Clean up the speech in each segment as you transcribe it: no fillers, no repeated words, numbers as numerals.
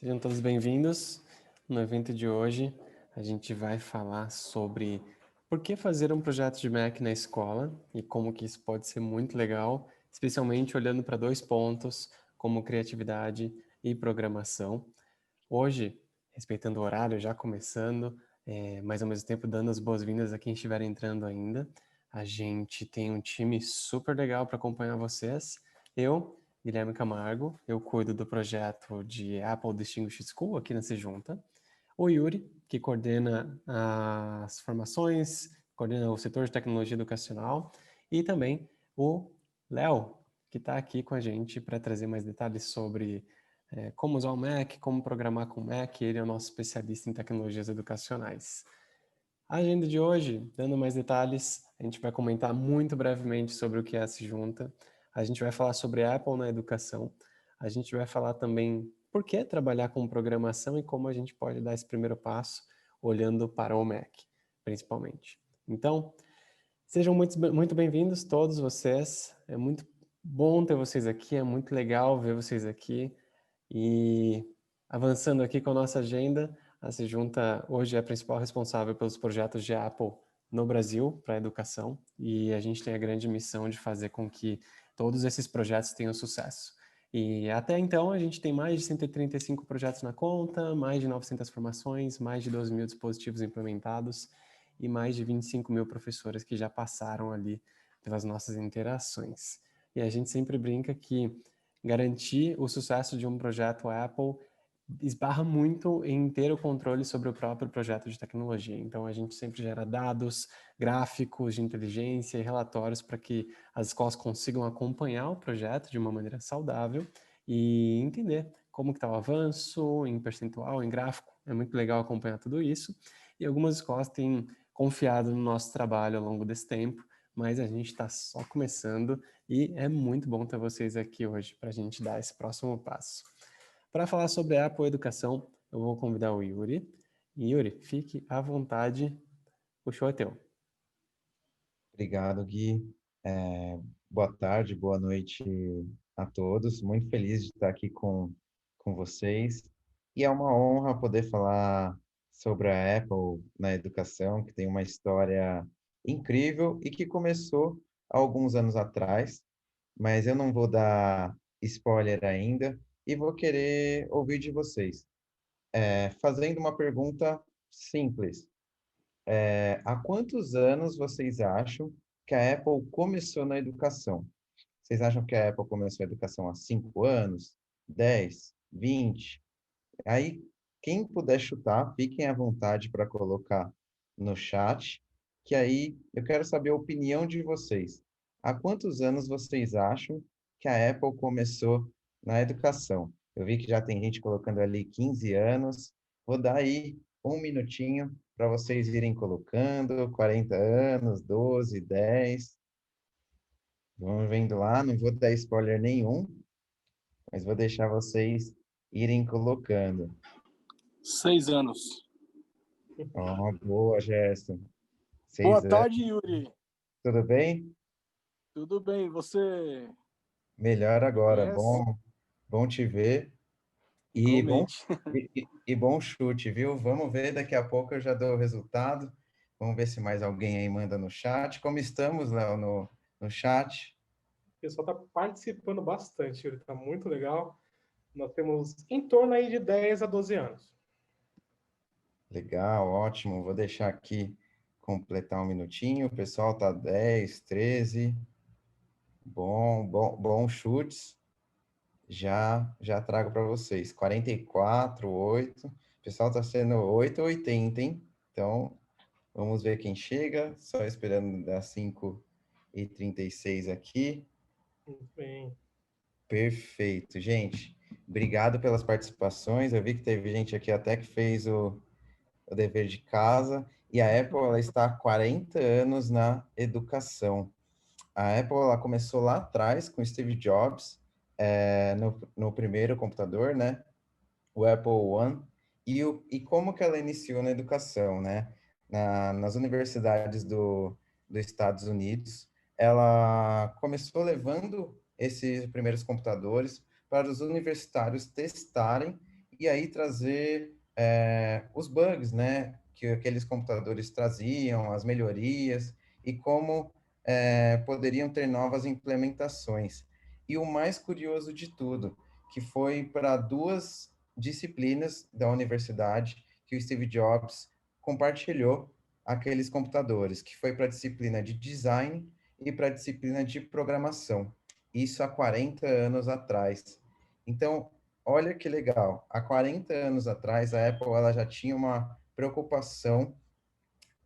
Sejam todos bem-vindos. No evento de hoje, a gente vai falar sobre por que fazer um projeto de Mac na escola e como que isso pode ser muito legal, especialmente olhando para dois pontos, como criatividade e programação. Hoje, respeitando o horário, já começando, mas ao mesmo tempo dando as boas-vindas a quem estiver entrando ainda, a gente tem um time super legal para acompanhar vocês. Eu, Guilherme Camargo, eu cuido do projeto de Apple Distinguished School aqui na Sejunta. O Yuri, que coordena as formações, coordena o setor de tecnologia educacional. E também o Léo, que está aqui com a gente para trazer mais detalhes sobre como usar o Mac, como programar com o Mac. Ele é o nosso especialista em tecnologias educacionais. A agenda de hoje, dando mais detalhes, a gente vai comentar muito brevemente sobre o que é a Sejunta. A gente vai falar sobre a Apple na educação. A gente vai falar também por que trabalhar com programação e como a gente pode dar esse primeiro passo olhando para o Mac, principalmente. Então, sejam muito bem-vindos todos vocês. É muito bom ter vocês aqui, é muito legal ver vocês aqui. E avançando aqui com a nossa agenda, a Sejunta hoje é a principal responsável pelos projetos de Apple no Brasil para a educação e a gente tem a grande missão de fazer com que todos esses projetos tenham sucesso. E até então a gente tem mais de 135 projetos na conta, mais de 900 formações, mais de 12 mil dispositivos implementados e mais de 25 mil professores que já passaram ali pelas nossas interações. E a gente sempre brinca que garantir o sucesso de um projeto Apple esbarra muito em ter o controle sobre o próprio projeto de tecnologia. Então, a gente sempre gera dados, gráficos de inteligência e relatórios para que as escolas consigam acompanhar o projeto de uma maneira saudável e entender como que está o avanço, em percentual, em gráfico. É muito legal acompanhar tudo isso. E algumas escolas têm confiado no nosso trabalho ao longo desse tempo, mas a gente está só começando e é muito bom ter vocês aqui hoje para a gente dar esse próximo passo. Para falar sobre a Apple Educação, eu vou convidar o Yuri. Yuri, fique à vontade, o show é teu. Obrigado, Gui. Boa tarde, boa noite a todos. Muito feliz de estar aqui com vocês. E é uma honra poder falar sobre a Apple na educação, que tem uma história incrível e que começou há alguns anos atrás, mas eu não vou dar spoiler ainda e vou querer ouvir de vocês. Fazendo uma pergunta simples. Há quantos anos vocês acham que a Apple começou na educação? Vocês acham que a Apple começou a educação há 5 anos, 10, 20? Aí, quem puder chutar, fiquem à vontade para colocar no chat, que aí eu quero saber a opinião de vocês. Há quantos anos vocês acham que a Apple começou na educação? Eu vi que já tem gente colocando ali 15 anos. Vou dar aí um minutinho para vocês irem colocando, 40 anos, 12, 10. Vamos vendo lá, não vou dar spoiler nenhum, mas vou deixar vocês irem colocando. 6 anos. Ó, boa, Gerson. Boa 6 anos, tarde, Yuri. tudo bem? Tudo bem? Você Melhor me agora. conhece? Bom te ver e Igualmente. bom chute, viu? Vamos ver, daqui a pouco eu já dou o resultado. Vamos ver se mais alguém aí manda no chat. Como estamos, Léo, no chat? O pessoal está participando bastante, Yuri, está muito legal. Nós temos em torno aí de 10 a 12 anos. Legal, ótimo. Vou deixar aqui completar um minutinho. O pessoal tá 10, 13. Bom chutes. Já trago para vocês. 44, 8. O pessoal está sendo 8 ou 80, hein? Então, vamos ver quem chega. Só esperando das 5h36 aqui. Muito bem. Perfeito. Gente, obrigado pelas participações. Eu vi que teve gente aqui até que fez o dever de casa. E a Apple, ela está há 40 anos na educação. A Apple, ela começou lá atrás com Steve Jobs, no primeiro computador, né? O Apple One. E como que ela iniciou na educação, né? Nas universidades dos Estados Unidos, ela começou levando esses primeiros computadores para os universitários testarem e aí trazer os bugs, né, que aqueles computadores traziam, as melhorias, e como poderiam ter novas implementações. E o mais curioso de tudo, que foi para duas disciplinas da universidade que o Steve Jobs compartilhou aqueles computadores, que foi para a disciplina de design e para a disciplina de programação. Isso há 40 anos atrás. Então, olha que legal. Há 40 anos atrás, a Apple ela já tinha uma preocupação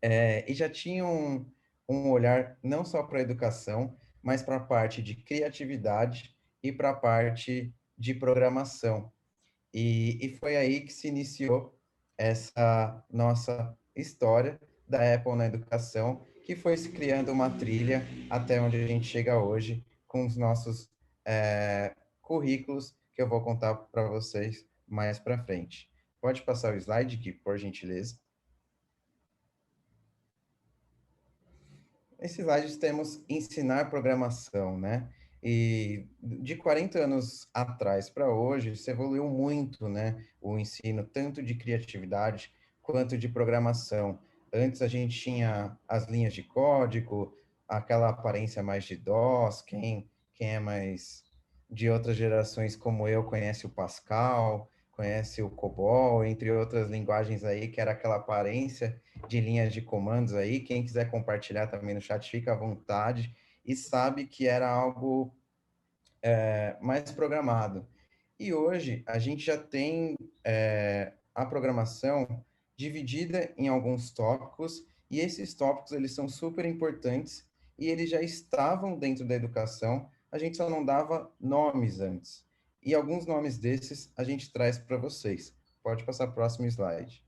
e já tinha um olhar não só para a educação, mas para a parte de criatividade e para a parte de programação. E foi aí que se iniciou essa nossa história da Apple na educação, que foi se criando uma trilha até onde a gente chega hoje, com os nossos currículos, que eu vou contar para vocês mais para frente. Pode passar o slide, Gui, por gentileza. Nesse slide temos ensinar programação, né? E de 40 anos atrás para hoje, se evoluiu muito, né? O ensino, tanto de criatividade quanto de programação. Antes a gente tinha as linhas de código, aquela aparência mais de DOS, quem é mais de outras gerações como eu conhece o Pascal, conhece o COBOL, entre outras linguagens aí, que era aquela aparência de linhas de comandos aí. Quem quiser compartilhar também no chat, fica à vontade. E sabe que era algo mais programado. E hoje a gente já tem a programação dividida em alguns tópicos, e esses tópicos eles são super importantes e eles já estavam dentro da educação, a gente só não dava nomes antes. E alguns nomes desses a gente traz para vocês. Pode passar para o próximo slide.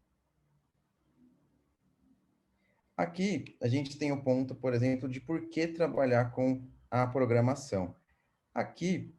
Aqui a gente tem o ponto, por exemplo, de por que trabalhar com a programação. Aqui,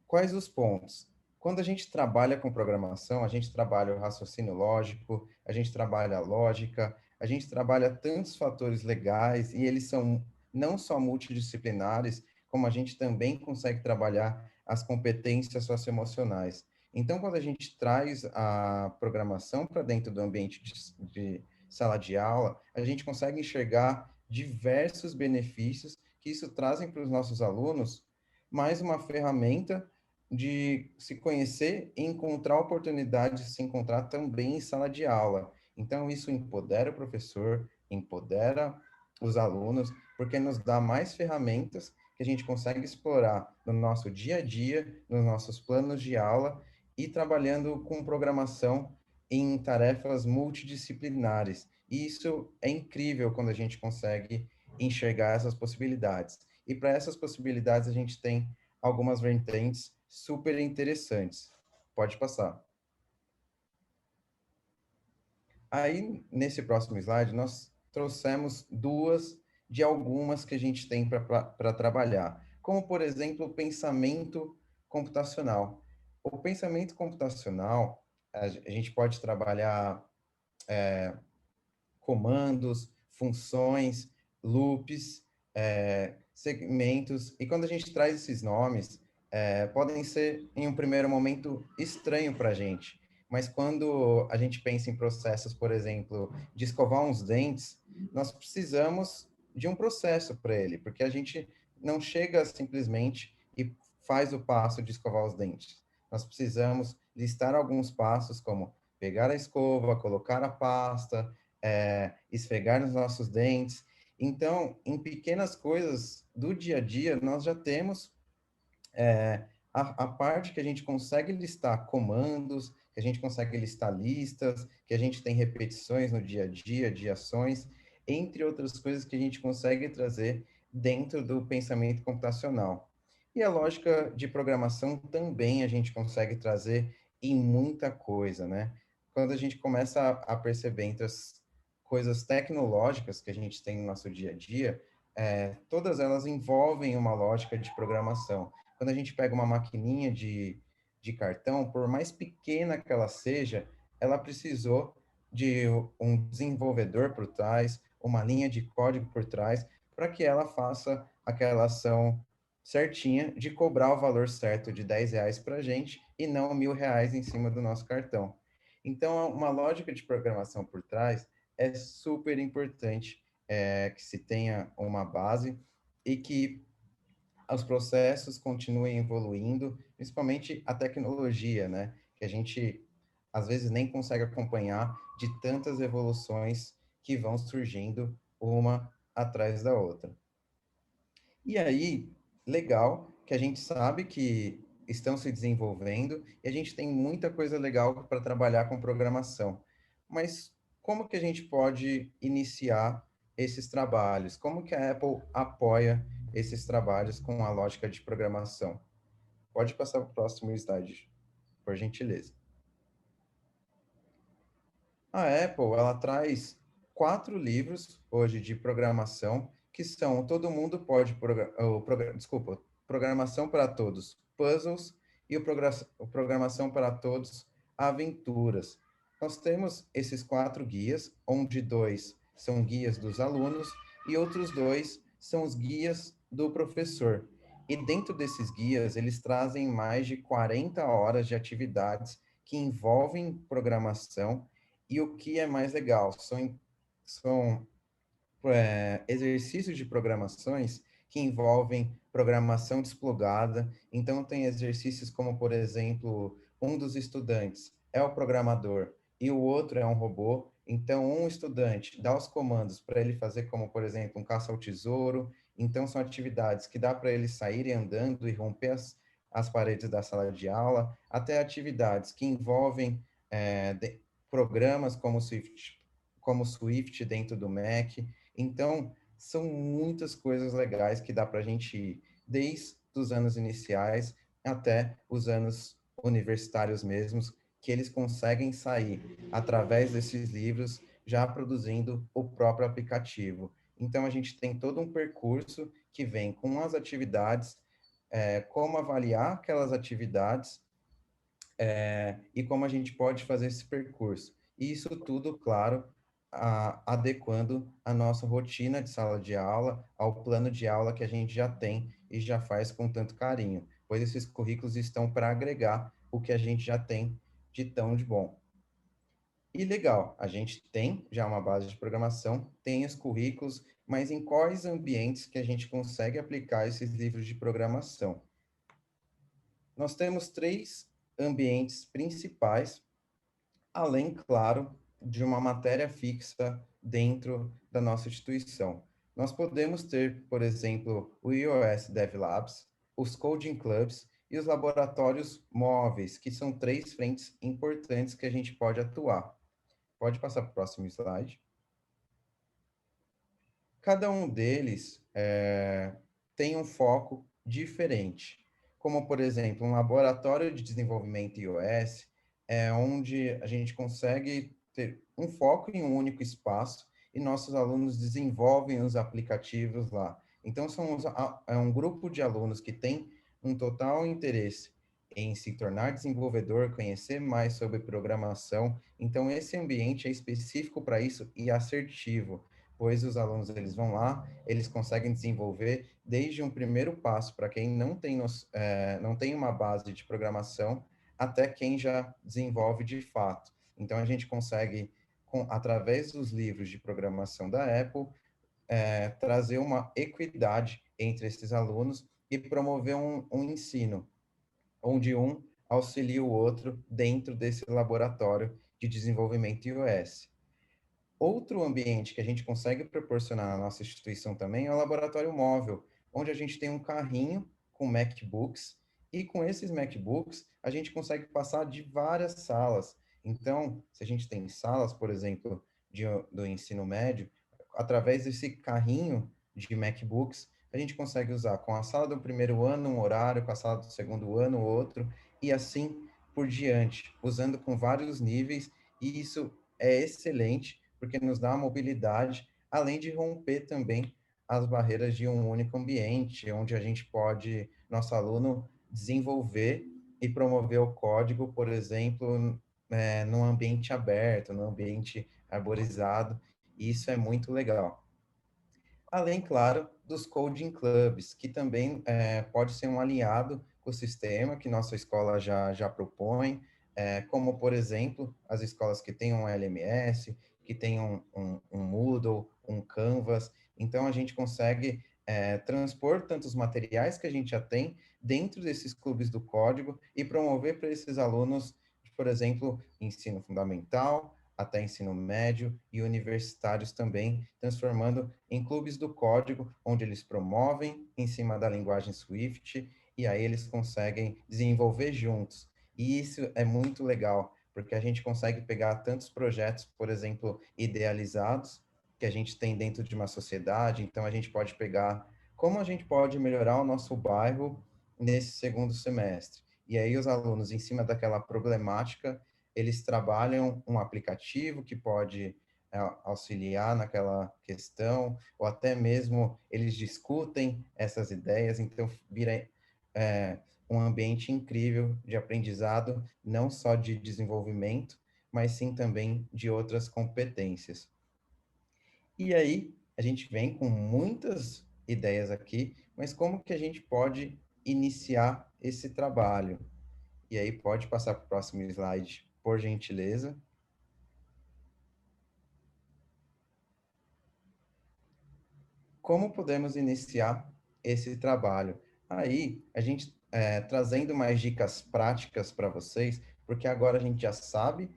quais os pontos? Quando a gente trabalha com programação, a gente trabalha o raciocínio lógico, a gente trabalha a lógica, a gente trabalha tantos fatores legais, e eles são não só multidisciplinares, como a gente também consegue trabalhar as competências socioemocionais. Então, quando a gente traz a programação para dentro do ambiente de sala de aula, a gente consegue enxergar diversos benefícios que isso trazem para os nossos alunos, mais uma ferramenta de se conhecer e encontrar oportunidades de se encontrar também em sala de aula. Então, isso empodera o professor, empodera os alunos, porque nos dá mais ferramentas que a gente consegue explorar no nosso dia a dia, nos nossos planos de aula e trabalhando com programação em tarefas multidisciplinares. E isso é incrível quando a gente consegue enxergar essas possibilidades. E para essas possibilidades, a gente tem algumas vertentes super interessantes. Pode passar. Aí, nesse próximo slide, nós trouxemos duas de algumas que a gente tem para trabalhar, como, por exemplo, o pensamento computacional. O pensamento computacional, a gente pode trabalhar comandos, funções, loops, segmentos, e quando a gente traz esses nomes, podem ser, em um primeiro momento, estranho para a gente, mas quando a gente pensa em processos, por exemplo, de escovar uns dentes, nós precisamos de um processo para ele, porque a gente não chega simplesmente e faz o passo de escovar os dentes. Nós precisamos listar alguns passos, como pegar a escova, colocar a pasta, esfregar nos nossos dentes. Então, em pequenas coisas do dia a dia, nós já temos a parte que a gente consegue listar comandos, que a gente consegue listar listas, que a gente tem repetições no dia a dia, de ações, entre outras coisas que a gente consegue trazer dentro do pensamento computacional. E a lógica de programação também a gente consegue trazer em muita coisa, né? Quando a gente começa a perceber entre as coisas tecnológicas que a gente tem no nosso dia a dia, todas elas envolvem uma lógica de programação. Quando a gente pega uma maquininha de cartão, por mais pequena que ela seja, ela precisou de um desenvolvedor por trás, uma linha de código por trás, para que ela faça aquela ação certinha de cobrar o valor certo de R$ 10 para a gente e não R$ 1.000 em cima do nosso cartão. Então, uma lógica de programação por trás é super importante que se tenha uma base e que os processos continuem evoluindo, principalmente a tecnologia, né? Que a gente às vezes nem consegue acompanhar de tantas evoluções que vão surgindo uma atrás da outra. E aí, legal que a gente sabe que estão se desenvolvendo e a gente tem muita coisa legal para trabalhar com programação. Mas como que a gente pode iniciar esses trabalhos? Como que a Apple apoia esses trabalhos com a lógica de programação? Pode passar para o próximo slide, por gentileza. A Apple, ela traz 4 livros hoje de programação, que são Todo Mundo Pode, Programação para Todos, Puzzles, e o Programação para Todos, Aventuras. Nós temos esses 4 guias, onde 2 são guias dos alunos e outros 2 são os guias do professor. E dentro desses guias, eles trazem mais de 40 horas de atividades que envolvem programação. E o que é mais legal, são exercícios de programações que envolvem programação desplugada. Então, tem exercícios como, por exemplo, um dos estudantes é o programador e o outro é um robô. Então, um estudante dá os comandos para ele fazer, como, por exemplo, um caça ao tesouro. Então, são atividades que dá para ele sair andando e romper as paredes da sala de aula, até atividades que envolvem programas como Swift dentro do Mac. Então, são muitas coisas legais que dá para a gente ir, desde os anos iniciais até os anos universitários mesmos, que eles conseguem sair através desses livros já produzindo o próprio aplicativo. Então, a gente tem todo um percurso que vem com as atividades, como avaliar aquelas atividades, e como a gente pode fazer esse percurso. E isso tudo, claro, adequando a nossa rotina de sala de aula ao plano de aula que a gente já tem e já faz com tanto carinho, pois esses currículos estão para agregar o que a gente já tem de tão de bom. E legal, a gente tem já uma base de programação, tem os currículos, mas em quais ambientes que a gente consegue aplicar esses livros de programação? Nós temos 3 ambientes principais, além, claro, de uma matéria fixa dentro da nossa instituição. Nós podemos ter, por exemplo, o iOS Dev Labs, os Coding Clubs e os laboratórios móveis, que são 3 frentes importantes que a gente pode atuar. Pode passar para o próximo slide. Cada um deles tem um foco diferente, como, por exemplo, um laboratório de desenvolvimento iOS, onde a gente consegue ter um foco em um único espaço e nossos alunos desenvolvem os aplicativos lá. Então, é um grupo de alunos que tem um total interesse em se tornar desenvolvedor, conhecer mais sobre programação. Então, esse ambiente é específico para isso e assertivo, pois os alunos eles vão lá, eles conseguem desenvolver desde um primeiro passo para quem não tem uma base de programação, até quem já desenvolve de fato. Então, a gente consegue, através dos livros de programação da Apple, trazer uma equidade entre esses alunos e promover um ensino, onde um auxilia o outro dentro desse laboratório de desenvolvimento iOS. Outro ambiente que a gente consegue proporcionar na nossa instituição também é o laboratório móvel, onde a gente tem um carrinho com MacBooks, e com esses MacBooks a gente consegue passar de várias salas. Então, se a gente tem salas, por exemplo, do ensino médio, através desse carrinho de MacBooks, a gente consegue usar com a sala do primeiro ano um horário, com a sala do segundo ano outro, e assim por diante, usando com vários níveis, e isso é excelente, porque nos dá uma mobilidade, além de romper também as barreiras de um único ambiente, onde a gente pode, nosso aluno, desenvolver e promover o código, por exemplo, num ambiente aberto, num ambiente arborizado, e isso é muito legal. além, claro, dos coding clubs, que também pode ser um aliado com o sistema que nossa escola já propõe, como, por exemplo, as escolas que têm um LMS, que têm um Moodle, um Canvas. Então, a gente consegue transpor tantos materiais que a gente já tem dentro desses clubes do código e promover para esses alunos, por exemplo, ensino fundamental, até ensino médio e universitários também, transformando em clubes do código, onde eles promovem em cima da linguagem Swift, e aí eles conseguem desenvolver juntos. E isso é muito legal, porque a gente consegue pegar tantos projetos, por exemplo, idealizados, que a gente tem dentro de uma sociedade, então a gente pode pegar como a gente pode melhorar o nosso bairro nesse segundo semestre. E aí os alunos, em cima daquela problemática, eles trabalham um aplicativo que pode auxiliar naquela questão, ou até mesmo eles discutem essas ideias, então vira um ambiente incrível de aprendizado, não só de desenvolvimento, mas sim também de outras competências. E aí, a gente vem com muitas ideias aqui, mas como que a gente pode iniciar esse trabalho? E aí, pode passar para o próximo slide, por gentileza. Como podemos iniciar esse trabalho? Aí, a gente trazendo mais dicas práticas para vocês, porque agora a gente já sabe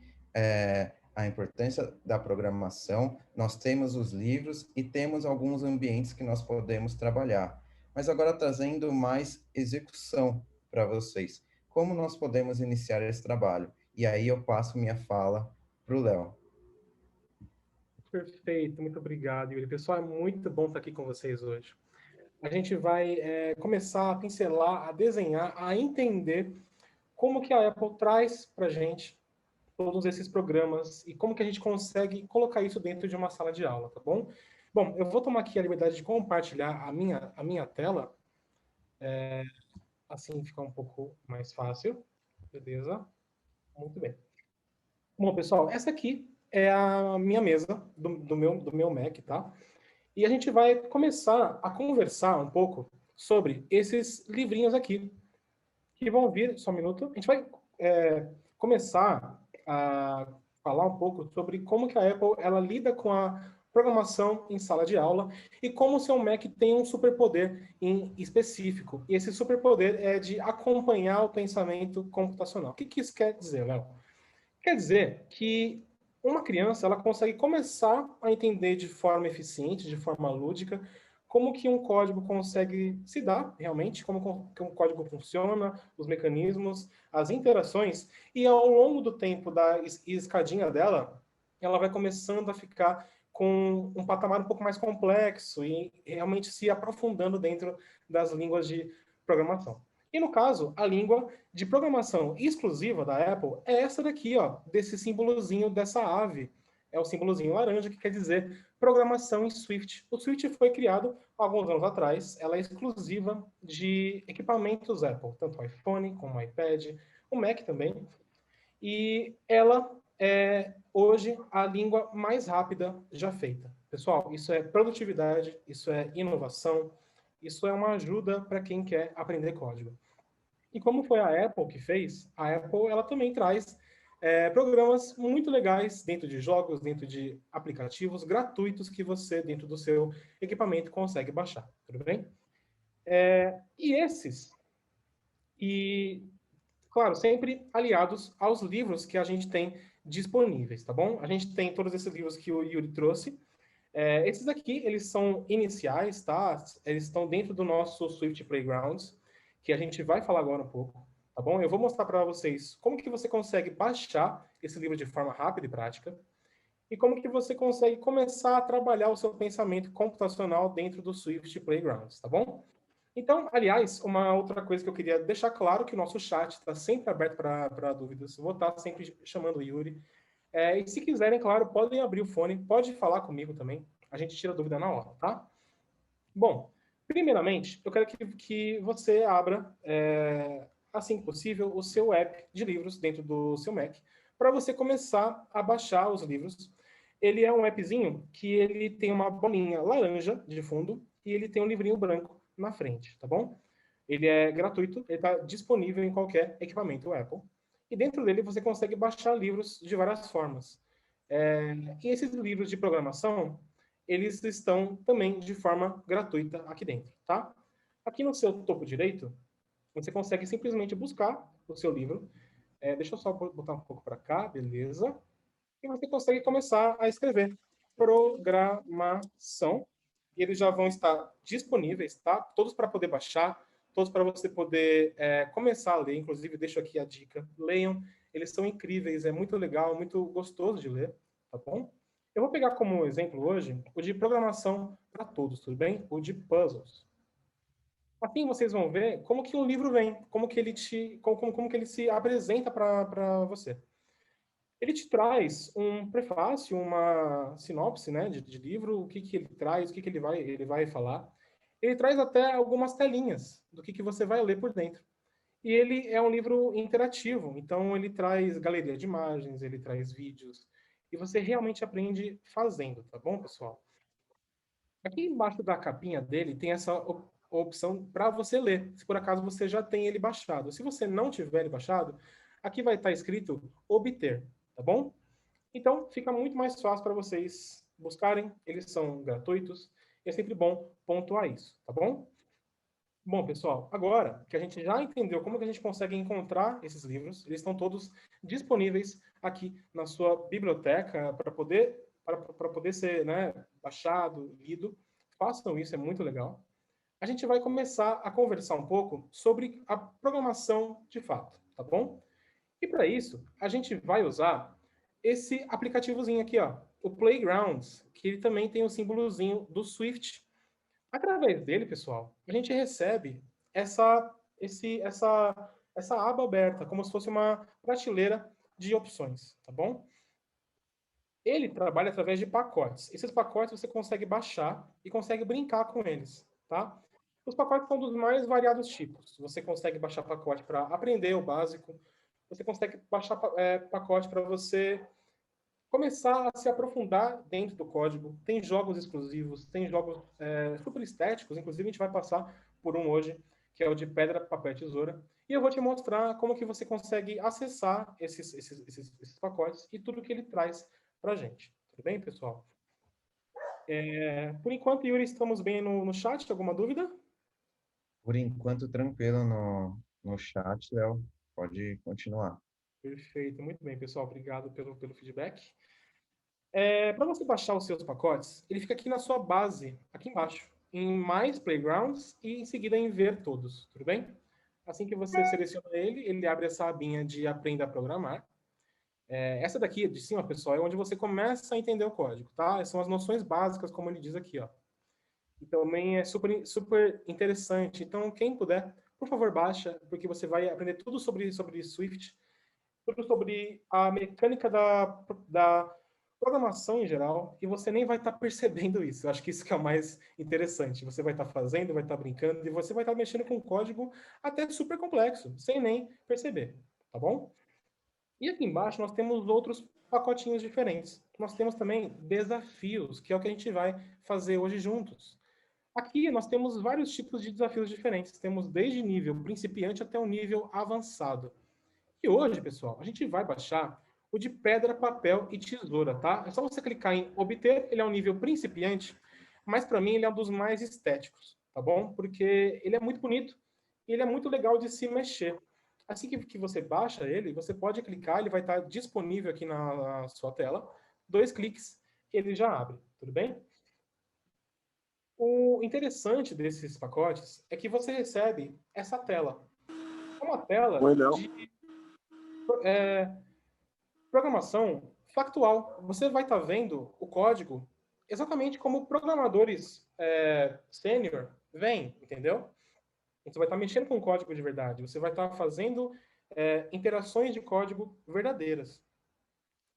a importância da programação, nós temos os livros e temos alguns ambientes que nós podemos trabalhar. Mas agora trazendo mais execução para vocês. Como nós podemos iniciar esse trabalho? E aí eu passo minha fala para o Léo. Perfeito, muito obrigado, Yuri. Pessoal, é muito bom estar aqui com vocês hoje. A gente vai começar a pincelar, a desenhar, a entender como que a Apple traz para a gente todos esses programas e como que a gente consegue colocar isso dentro de uma sala de aula, tá bom? Bom, eu vou tomar aqui a liberdade de compartilhar a minha tela, assim fica um pouco mais fácil, beleza? Muito bem. Bom, pessoal, essa aqui é a minha mesa do meu Mac, tá? E a gente vai começar a conversar um pouco sobre esses livrinhos aqui, que vão vir, só um minuto, a gente vai começar a falar um pouco sobre como que a Apple ela lida com a programação em sala de aula e como o seu Mac tem um superpoder em específico. E esse superpoder é de acompanhar o pensamento computacional. O que que isso quer dizer, Léo? Quer dizer que uma criança ela consegue começar a entender de forma eficiente, de forma lúdica, como que um código consegue se dar realmente, como que um código funciona, os mecanismos, as interações, e ao longo do tempo da escadinha dela, ela vai começando a ficar com um patamar um pouco mais complexo e realmente se aprofundando dentro das línguas de programação. E no caso, a língua de programação exclusiva da Apple é essa daqui, ó, desse símbolozinho dessa ave. É o símbolozinho laranja que quer dizer programação em Swift. O Swift foi criado há alguns anos atrás, ela é exclusiva de equipamentos Apple, tanto o iPhone como o iPad, o Mac também. E ela é hoje a língua mais rápida já feita. Pessoal, isso é produtividade, isso é inovação, isso é uma ajuda para quem quer aprender código. E como foi a Apple que fez, a Apple ela também traz programas muito legais dentro de jogos, dentro de aplicativos gratuitos que você, dentro do seu equipamento, consegue baixar. Tudo bem? E esses, e claro, sempre aliados aos livros que a gente tem disponíveis, tá bom? A gente tem todos esses livros que o Yuri trouxe. Esses aqui, eles são iniciais, tá? Eles estão dentro do nosso Swift Playgrounds, que a gente vai falar agora um pouco, tá bom? Eu vou mostrar para vocês como que você consegue baixar esse livro de forma rápida e prática e como que você consegue começar a trabalhar o seu pensamento computacional dentro do Swift Playgrounds, tá bom? Então, aliás, uma outra coisa que eu queria deixar claro que o nosso chat está sempre aberto para dúvidas. Eu vou estar sempre chamando o Yuri. E se quiserem, claro, podem abrir o fone, pode falar comigo também. A gente tira a dúvida na hora, tá? Bom, primeiramente, eu quero que você abra, assim que possível, o seu app de livros dentro do seu Mac, para você começar a baixar os livros. Ele é um appzinho que ele tem uma bolinha laranja de fundo e ele tem um livrinho branco na frente, tá bom? Ele é gratuito, ele está disponível em qualquer equipamento Apple. E dentro dele você consegue baixar livros de várias formas. E esses livros de programação, eles estão também de forma gratuita aqui dentro, tá? Aqui no seu topo direito, você consegue simplesmente buscar o seu livro. Deixa eu só botar um pouco para cá, beleza? E você consegue começar a escrever programação. E eles já vão estar disponíveis, tá? Todos para poder baixar, todos para você poder começar a ler. Inclusive, deixo aqui a dica. Leiam, eles são incríveis, é muito legal, muito gostoso de ler, tá bom? Eu vou pegar como exemplo hoje o de programação para todos, tudo bem? O de puzzles. Assim vocês vão ver como que um livro vem, como que ele como que ele se apresenta para você. Ele te traz um prefácio, uma sinopse, né, de livro, o que que ele traz, o que que ele vai falar. Ele traz até algumas telinhas do que você vai ler por dentro. E ele é um livro interativo, então ele traz galeria de imagens, ele traz vídeos, e você realmente aprende fazendo, tá bom, pessoal? Aqui embaixo da capinha dele tem essa opção para você ler, se por acaso você já tem ele baixado. Se você não tiver ele baixado, aqui vai estar escrito obter, tá bom? Então, fica muito mais fácil para vocês buscarem, eles são gratuitos, e é sempre bom pontuar isso, tá bom? Bom, pessoal, agora que a gente já entendeu como que a gente consegue encontrar esses livros, eles estão todos disponíveis aqui na sua biblioteca para poder ser, né, baixado, lido. Façam isso, é muito legal. A gente vai começar a conversar um pouco sobre a programação de fato, tá bom? E para isso, a gente vai usar esse aplicativozinho aqui, ó, o Playgrounds, que ele também tem o símbolozinho do Swift. Através dele, pessoal, a gente recebe essa aba aberta, como se fosse uma prateleira de opções, tá bom? Ele trabalha através de pacotes. Esses pacotes você consegue baixar e consegue brincar com eles, tá? Os pacotes são dos mais variados tipos. Você consegue baixar pacote para aprender o básico, você consegue baixar pacote para você começar a se aprofundar dentro do código. Tem jogos exclusivos, tem jogos super estéticos, inclusive a gente vai passar por um hoje, que é o de pedra, papel e tesoura. E eu vou te mostrar como que você consegue acessar esses pacotes e tudo que ele traz para a gente. Tudo bem, pessoal? Por enquanto, Yuri, estamos bem no chat. Alguma dúvida? Por enquanto, tranquilo no chat, Léo. Pode continuar. Perfeito, muito bem, pessoal. Obrigado pelo feedback. Para você baixar os seus pacotes, ele fica aqui na sua base, aqui embaixo, em Mais Playgrounds e em seguida em Ver Todos, tudo bem? Assim que você seleciona ele, ele abre essa abinha de Aprenda a Programar. Essa daqui de cima, pessoal, é onde você começa a entender o código, tá? São as noções básicas, como ele diz aqui, ó. E também é super, super interessante. Então, quem puder, por favor, baixa, porque você vai aprender tudo sobre Swift, tudo sobre a mecânica da programação em geral, e você nem vai estar percebendo isso. Eu acho que isso que é o mais interessante. Você vai estar fazendo, vai estar brincando, e você vai estar mexendo com um código até super complexo, sem nem perceber, tá bom? E aqui embaixo nós temos outros pacotinhos diferentes. Nós temos também desafios, que é o que a gente vai fazer hoje juntos. Aqui nós temos vários tipos de desafios diferentes. Temos desde nível principiante até o nível avançado. E hoje, pessoal, a gente vai baixar o de pedra, papel e tesoura, tá? É só você clicar em obter, ele é um nível principiante, mas para mim ele é um dos mais estéticos, tá bom? Porque ele é muito bonito e ele é muito legal de se mexer. Assim que você baixa ele, você pode clicar, ele vai estar disponível aqui na sua tela. 2 cliques, ele já abre, tudo bem? O interessante desses pacotes é que você recebe essa tela. É uma tela Oi, Léo. de programação factual. Você vai estar vendo o código exatamente como programadores sênior veem, entendeu? Você vai estar mexendo com código de verdade. Você vai estar fazendo interações de código verdadeiras.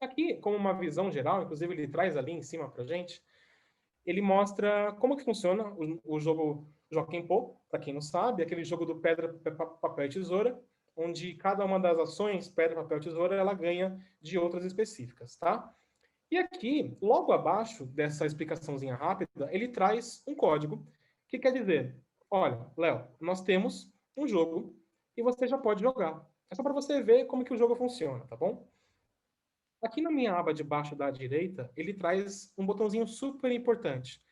Aqui, como uma visão geral, inclusive ele traz ali em cima para gente, ele mostra como que funciona o jogo Joaquim Pô, para quem não sabe, aquele jogo do pedra, papel e tesoura, onde cada uma das ações, pedra, papel, tesoura, ela ganha de outras específicas, tá? E aqui, logo abaixo dessa explicaçãozinha rápida, ele traz um código que quer dizer, olha, Léo, nós temos um jogo e você já pode jogar. É só para você ver como que o jogo funciona, tá bom? Aqui na minha aba de baixo da direita, ele traz um botãozinho super importante,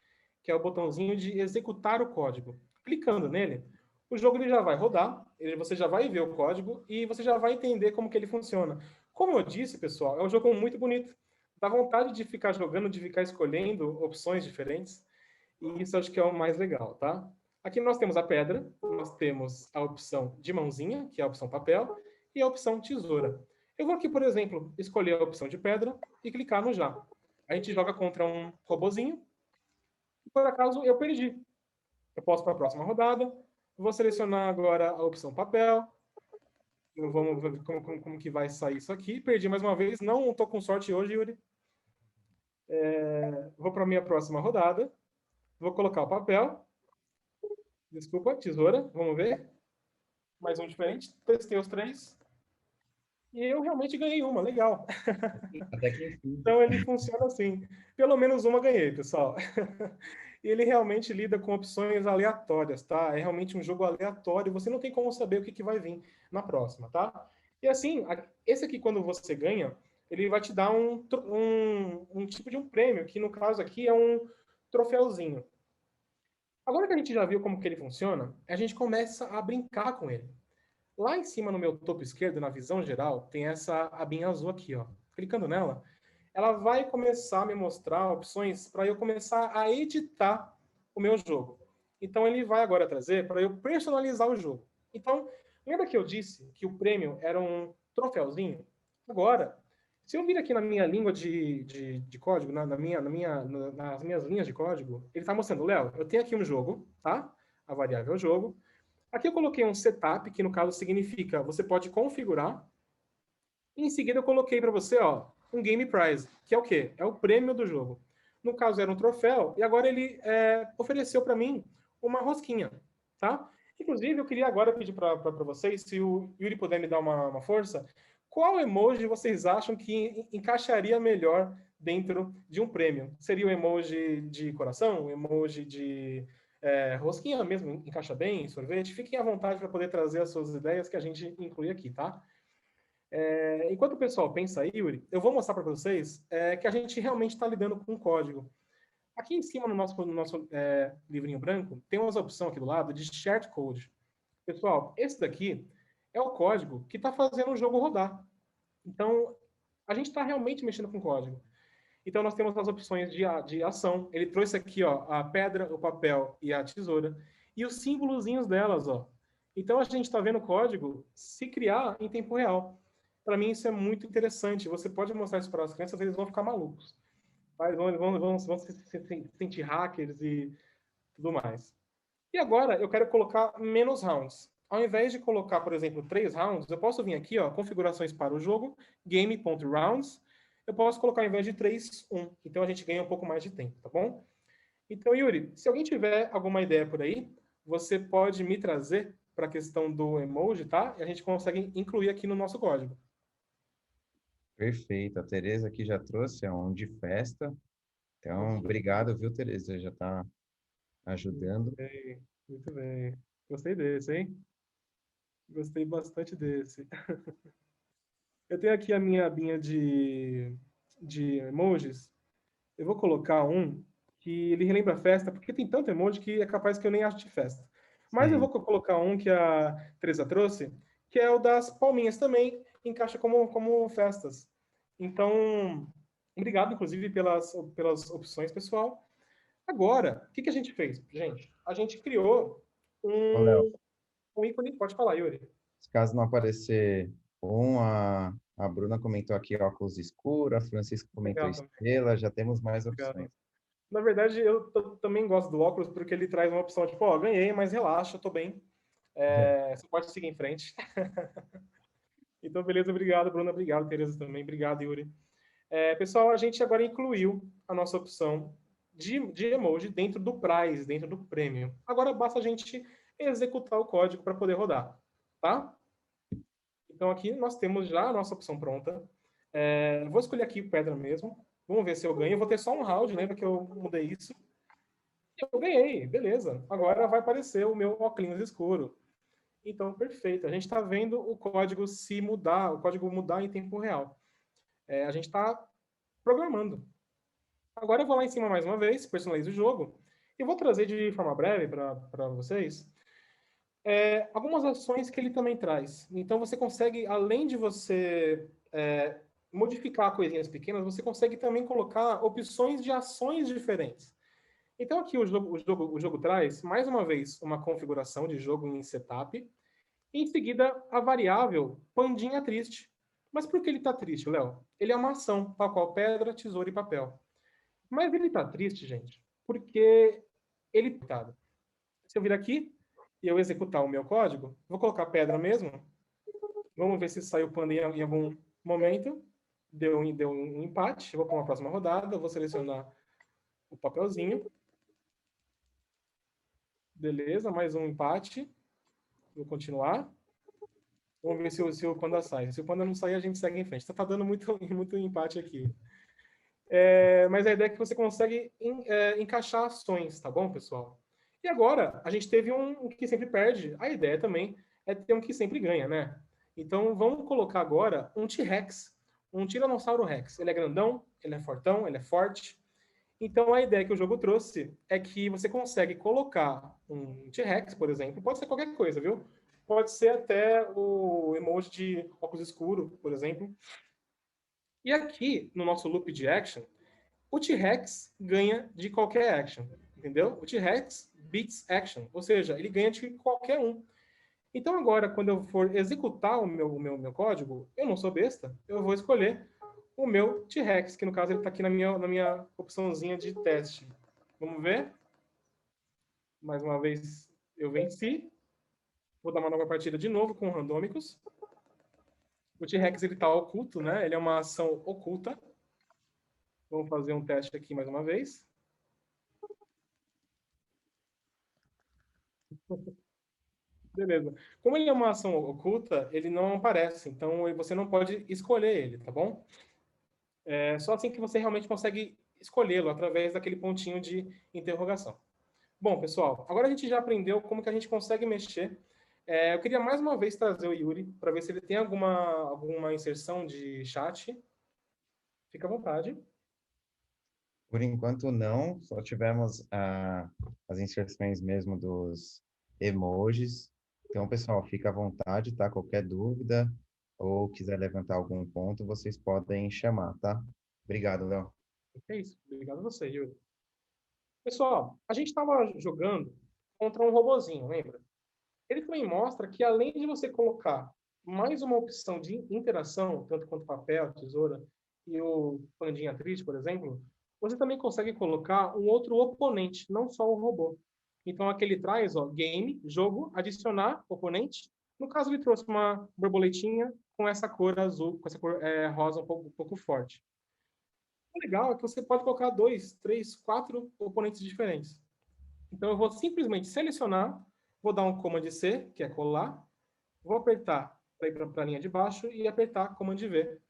que é o botãozinho de executar o código. Clicando nele, o jogo ele já vai rodar, você já vai ver o código e você já vai entender como que ele funciona. Como eu disse, pessoal, é um jogo muito bonito. Dá vontade de ficar jogando, de ficar escolhendo opções diferentes. E isso acho que é o mais legal, tá? Aqui nós temos a pedra, nós temos a opção de mãozinha, que é a opção papel, e a opção tesoura. Eu vou aqui, por exemplo, escolher a opção de pedra e clicar no já. A gente joga contra um robozinho. E por acaso eu perdi. Eu posso para a próxima rodada. Vou selecionar agora a opção papel. Vamos ver como que vai sair isso aqui. Perdi mais uma vez. Não estou com sorte hoje, Yuri. Vou para a minha próxima rodada. Vou colocar o papel. Desculpa, tesoura. Vamos ver. Mais um diferente. Testei os três. E eu realmente ganhei uma. Legal. Até que enfim. Então ele funciona assim. Pelo menos uma ganhei, pessoal. E ele realmente lida com opções aleatórias, tá? É realmente um jogo aleatório. Você não tem como saber o que vai vir na próxima, tá? E assim, esse aqui, quando você ganha, ele vai te dar um tipo de um prêmio, que no caso aqui é um troféuzinho. Agora que a gente já viu como que ele funciona, a gente começa a brincar com ele. Lá em cima no meu topo esquerdo, na visão geral, tem essa abinha azul aqui, ó. Clicando nela, ela vai começar a me mostrar opções para eu começar a editar o meu jogo. Então ele vai agora trazer para eu personalizar o jogo. Então, lembra que eu disse que o prêmio era um troféuzinho? Agora, se eu vir aqui na minha língua de código, nas minhas linhas de código, ele está mostrando, Léo, eu tenho aqui um jogo, tá? A variável é o jogo. Aqui eu coloquei um setup, que no caso significa você pode configurar. E em seguida eu coloquei para você, ó, um Game Prize, que é o quê? É o prêmio do jogo. No caso era um troféu, e agora ele ofereceu para mim uma rosquinha, tá? Inclusive, eu queria agora pedir para vocês, se o Yuri puder me dar uma força, qual emoji vocês acham que encaixaria melhor dentro de um prêmio? Seria o emoji de coração, o emoji de rosquinha mesmo, encaixa bem, sorvete? Fiquem à vontade para poder trazer as suas ideias que a gente inclui aqui, tá? Enquanto o pessoal pensa aí, Yuri, eu vou mostrar para vocês que a gente realmente está lidando com um código. Aqui em cima, no nosso livrinho branco, tem uma opção aqui do lado de Shared Code. Pessoal, esse daqui é o código que está fazendo o jogo rodar. Então, a gente está realmente mexendo com código. Então, nós temos as opções de ação. Ele trouxe aqui ó, a pedra, o papel e a tesoura. E os símbolozinhos delas. Ó. Então, a gente está vendo o código se criar em tempo real. Para mim, isso é muito interessante. Você pode mostrar isso para as crianças, eles vão ficar malucos. Eles vão se sentir hackers e tudo mais. E agora, eu quero colocar menos rounds. Ao invés de colocar, por exemplo, 3 rounds, eu posso vir aqui, ó, configurações para o jogo, game.rounds. Eu posso colocar, ao invés de 3, 1. Então, a gente ganha um pouco mais de tempo, tá bom? Então, Yuri, se alguém tiver alguma ideia por aí, você pode me trazer para a questão do emoji, tá? E a gente consegue incluir aqui no nosso código. Perfeito. A Tereza aqui já trouxe um de festa. Então, obrigado, viu, Tereza? Já está ajudando. Muito bem. Gostei desse, hein? Gostei bastante desse. Eu tenho aqui a minha abinha de emojis. Eu vou colocar um que ele relembra a festa, porque tem tanto emoji que é capaz que eu nem ache de festa. Mas eu Sim. vou colocar um que a Teresa trouxe, que é o das palminhas também, encaixa como festas. Então, obrigado, inclusive, pelas opções, pessoal. Agora, o que a gente fez, gente? A gente criou Ô, Léo, um ícone. Pode falar, Yuri. caso não aparecer a Bruna comentou aqui óculos escuro, a Francisca comentou Legal também. estrela, já temos mais Obrigado. opções. Na verdade, eu também gosto do óculos porque ele traz uma opção tipo, ó, ganhei, mas relaxa, tô bem. Você pode seguir em frente. Então, beleza, obrigado, Bruna, obrigado, Tereza também, obrigado, Yuri. Pessoal, a gente agora incluiu a nossa opção de emoji dentro do prize, dentro do prêmio. Agora basta a gente executar o código para poder rodar, tá? Então aqui nós temos já a nossa opção pronta. Vou escolher aqui pedra mesmo. Vamos ver se eu ganho. Eu vou ter só um round, lembra que eu mudei isso? Eu ganhei, beleza. Agora vai aparecer o meu óculos escuro. Então, perfeito. A gente está vendo o código se mudar, o código mudar em tempo real. A gente está programando. Agora eu vou lá em cima mais uma vez, personalizo o jogo, e vou trazer de forma breve para vocês algumas ações que ele também traz. Então você consegue, além de você modificar coisinhas pequenas, você consegue também colocar opções de ações diferentes. Então aqui o jogo traz, mais uma vez, uma configuração de jogo em setup, e em seguida a variável pandinha triste. Mas por que ele está triste, Léo? Ele é uma ação, tal qual pedra, tesoura e papel. Mas ele está triste, gente, porque ele... Se eu vir aqui e eu executar o meu código, vou colocar pedra mesmo. Vamos ver se saiu panda em algum momento. Deu um empate. Vou para uma próxima rodada. Vou selecionar o papelzinho. Beleza, mais um empate. Vou continuar. Vamos ver se o panda sai. Se o panda não sair, a gente segue em frente. Tá dando muito empate aqui. Mas a ideia é que você consegue encaixar ações, tá bom, pessoal? E agora, a gente teve um que sempre perde. A ideia também é ter um que sempre ganha, né? Então, vamos colocar agora um T-Rex, um Tiranossauro Rex. Ele é grandão, ele é fortão, ele é forte. Então, a ideia que o jogo trouxe é que você consegue colocar um T-Rex, por exemplo, pode ser qualquer coisa, viu? Pode ser até o emoji de óculos escuro, por exemplo. E aqui, no nosso loop de action, o T-Rex ganha de qualquer action, entendeu? O T-Rex beats action, ou seja, ele ganha de qualquer um. Então agora, quando eu for executar o meu código, eu não sou besta, eu vou escolher o meu T-Rex, que no caso ele está aqui na minha opçãozinha de teste. Vamos ver? Mais uma vez eu venci. Vou dar uma nova partida de novo com randômicos. O T-Rex ele está oculto, né? Ele é uma ação oculta. Vamos fazer um teste aqui mais uma vez. Beleza. Como ele é uma ação oculta, ele não aparece, então você não pode escolher ele, tá bom? É só assim que você realmente consegue escolhê-lo, através daquele pontinho de interrogação. Bom, pessoal, agora a gente já aprendeu como que a gente consegue mexer. Eu queria mais uma vez trazer o Yuri, para ver se ele tem alguma inserção de chat. Fica à vontade. Por enquanto, não. Só tivemos as inserções mesmo dos emojis. Então, pessoal, fica à vontade, tá? Qualquer dúvida ou quiser levantar algum ponto, vocês podem chamar, tá? Obrigado, Léo. É isso. Obrigado a você, Yuri. Pessoal, a gente estava jogando contra um robozinho, lembra? Ele também mostra que, além de você colocar mais uma opção de interação, tanto quanto papel, tesoura e o pandinha triste, por exemplo, você também consegue colocar um outro oponente, não só o robô. Então, aqui ele traz, game, jogo, adicionar oponente. No caso, ele trouxe uma borboletinha com essa cor azul, com essa cor rosa um pouco forte. O legal é que você pode colocar 2, 3, 4 oponentes diferentes. Então, eu vou simplesmente selecionar, vou dar um Command C, que é colar, vou apertar para ir para a linha de baixo e apertar Command V.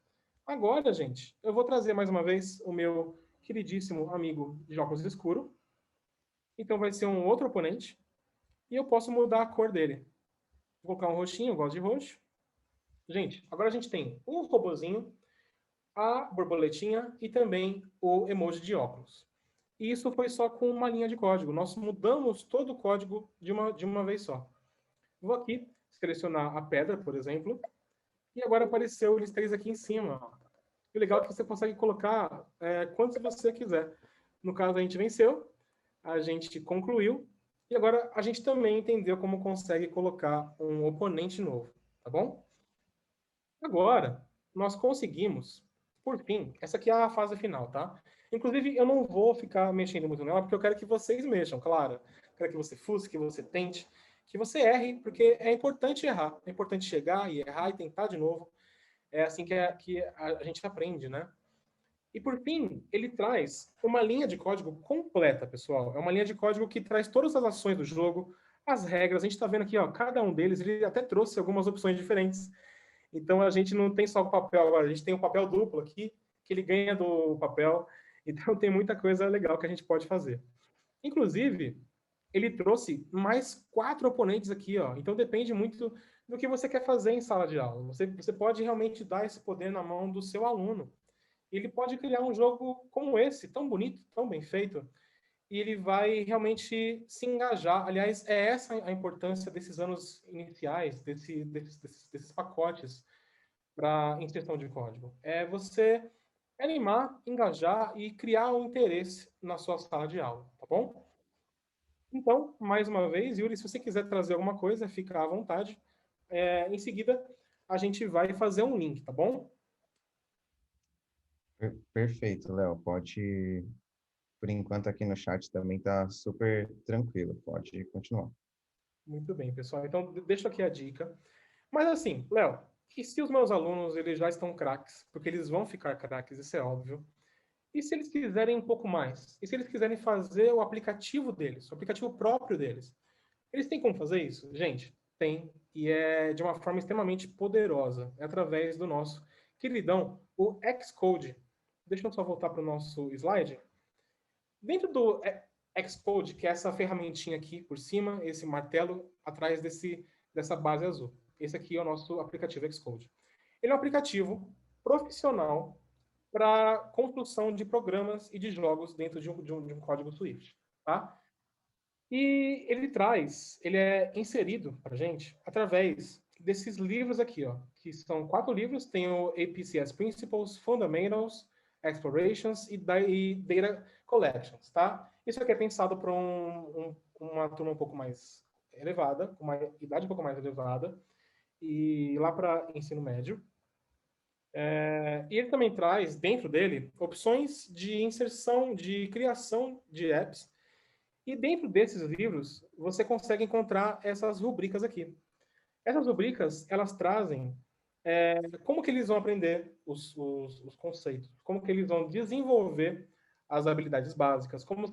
Agora, gente, eu vou trazer mais uma vez o meu queridíssimo amigo de óculos escuro. Então, vai ser um outro oponente. E eu posso mudar a cor dele. Vou colocar um roxinho, eu gosto de roxo. Gente, agora a gente tem um robozinho, a borboletinha e também o emoji de óculos. E isso foi só com uma linha de código. Nós mudamos todo o código de uma vez só. Vou aqui selecionar a pedra, por exemplo, e agora apareceu eles três aqui em cima. O legal é que você consegue colocar quantos você quiser. No caso, a gente venceu, a gente concluiu, e agora a gente também entendeu como consegue colocar um oponente novo, tá bom? Agora, nós conseguimos, por fim, essa aqui é a fase final, tá? Inclusive, eu não vou ficar mexendo muito nela, porque eu quero que vocês mexam, claro. Quero que você fuce, que você tente, que você erre, porque é importante errar. É importante chegar e errar e tentar de novo. É assim que a gente aprende, né? E, por fim, ele traz uma linha de código completa, pessoal. É uma linha de código que traz todas as ações do jogo, as regras. A gente está vendo aqui, cada um deles, ele até trouxe algumas opções diferentes. Então, a gente não tem só o papel agora, a gente tem o papel duplo aqui, que ele ganha do papel. Então tem muita coisa legal que a gente pode fazer. Inclusive, ele trouxe mais 4 oponentes aqui, ó. Então depende muito do que você quer fazer em sala de aula. Você pode realmente dar esse poder na mão do seu aluno. Ele pode criar um jogo como esse, tão bonito, tão bem feito, e ele vai realmente se engajar. Aliás, é essa a importância desses anos iniciais, desses pacotes para inserção de código. É você animar, engajar e criar um interesse na sua sala de aula, tá bom? Então, mais uma vez, Yuri, se você quiser trazer alguma coisa, fica à vontade. Em seguida, a gente vai fazer um link, tá bom? Perfeito, Léo. Pode, por enquanto aqui no chat também tá super tranquilo. Pode continuar. Muito bem, pessoal. Então, deixo aqui a dica. Mas assim, Léo, e se os meus alunos eles já estão craques, porque eles vão ficar craques, isso é óbvio. E se eles quiserem um pouco mais? E se eles quiserem fazer o aplicativo deles, o aplicativo próprio deles? Eles têm como fazer isso? Gente, tem. E é de uma forma extremamente poderosa. É através do nosso queridão, o Xcode. Deixa eu só voltar para o nosso slide. Dentro do Xcode, que é essa ferramentinha aqui por cima, esse martelo atrás dessa base azul. Esse aqui é o nosso aplicativo Xcode. Ele é um aplicativo profissional para construção de programas e de jogos dentro de um código Swift, tá? E ele é inserido para gente através desses livros aqui, ó, que são 4 livros, tem o APCS Principles, Fundamentals, Explorations e Data Collections, tá? Isso aqui é pensado para uma turma um pouco mais elevada, com uma idade um pouco mais elevada, e lá para ensino médio. E ele também traz, dentro dele, opções de inserção, de criação de apps. E dentro desses livros, você consegue encontrar essas rubricas aqui. Essas rubricas, elas trazem como que eles vão aprender os conceitos, como que eles vão desenvolver as habilidades básicas, como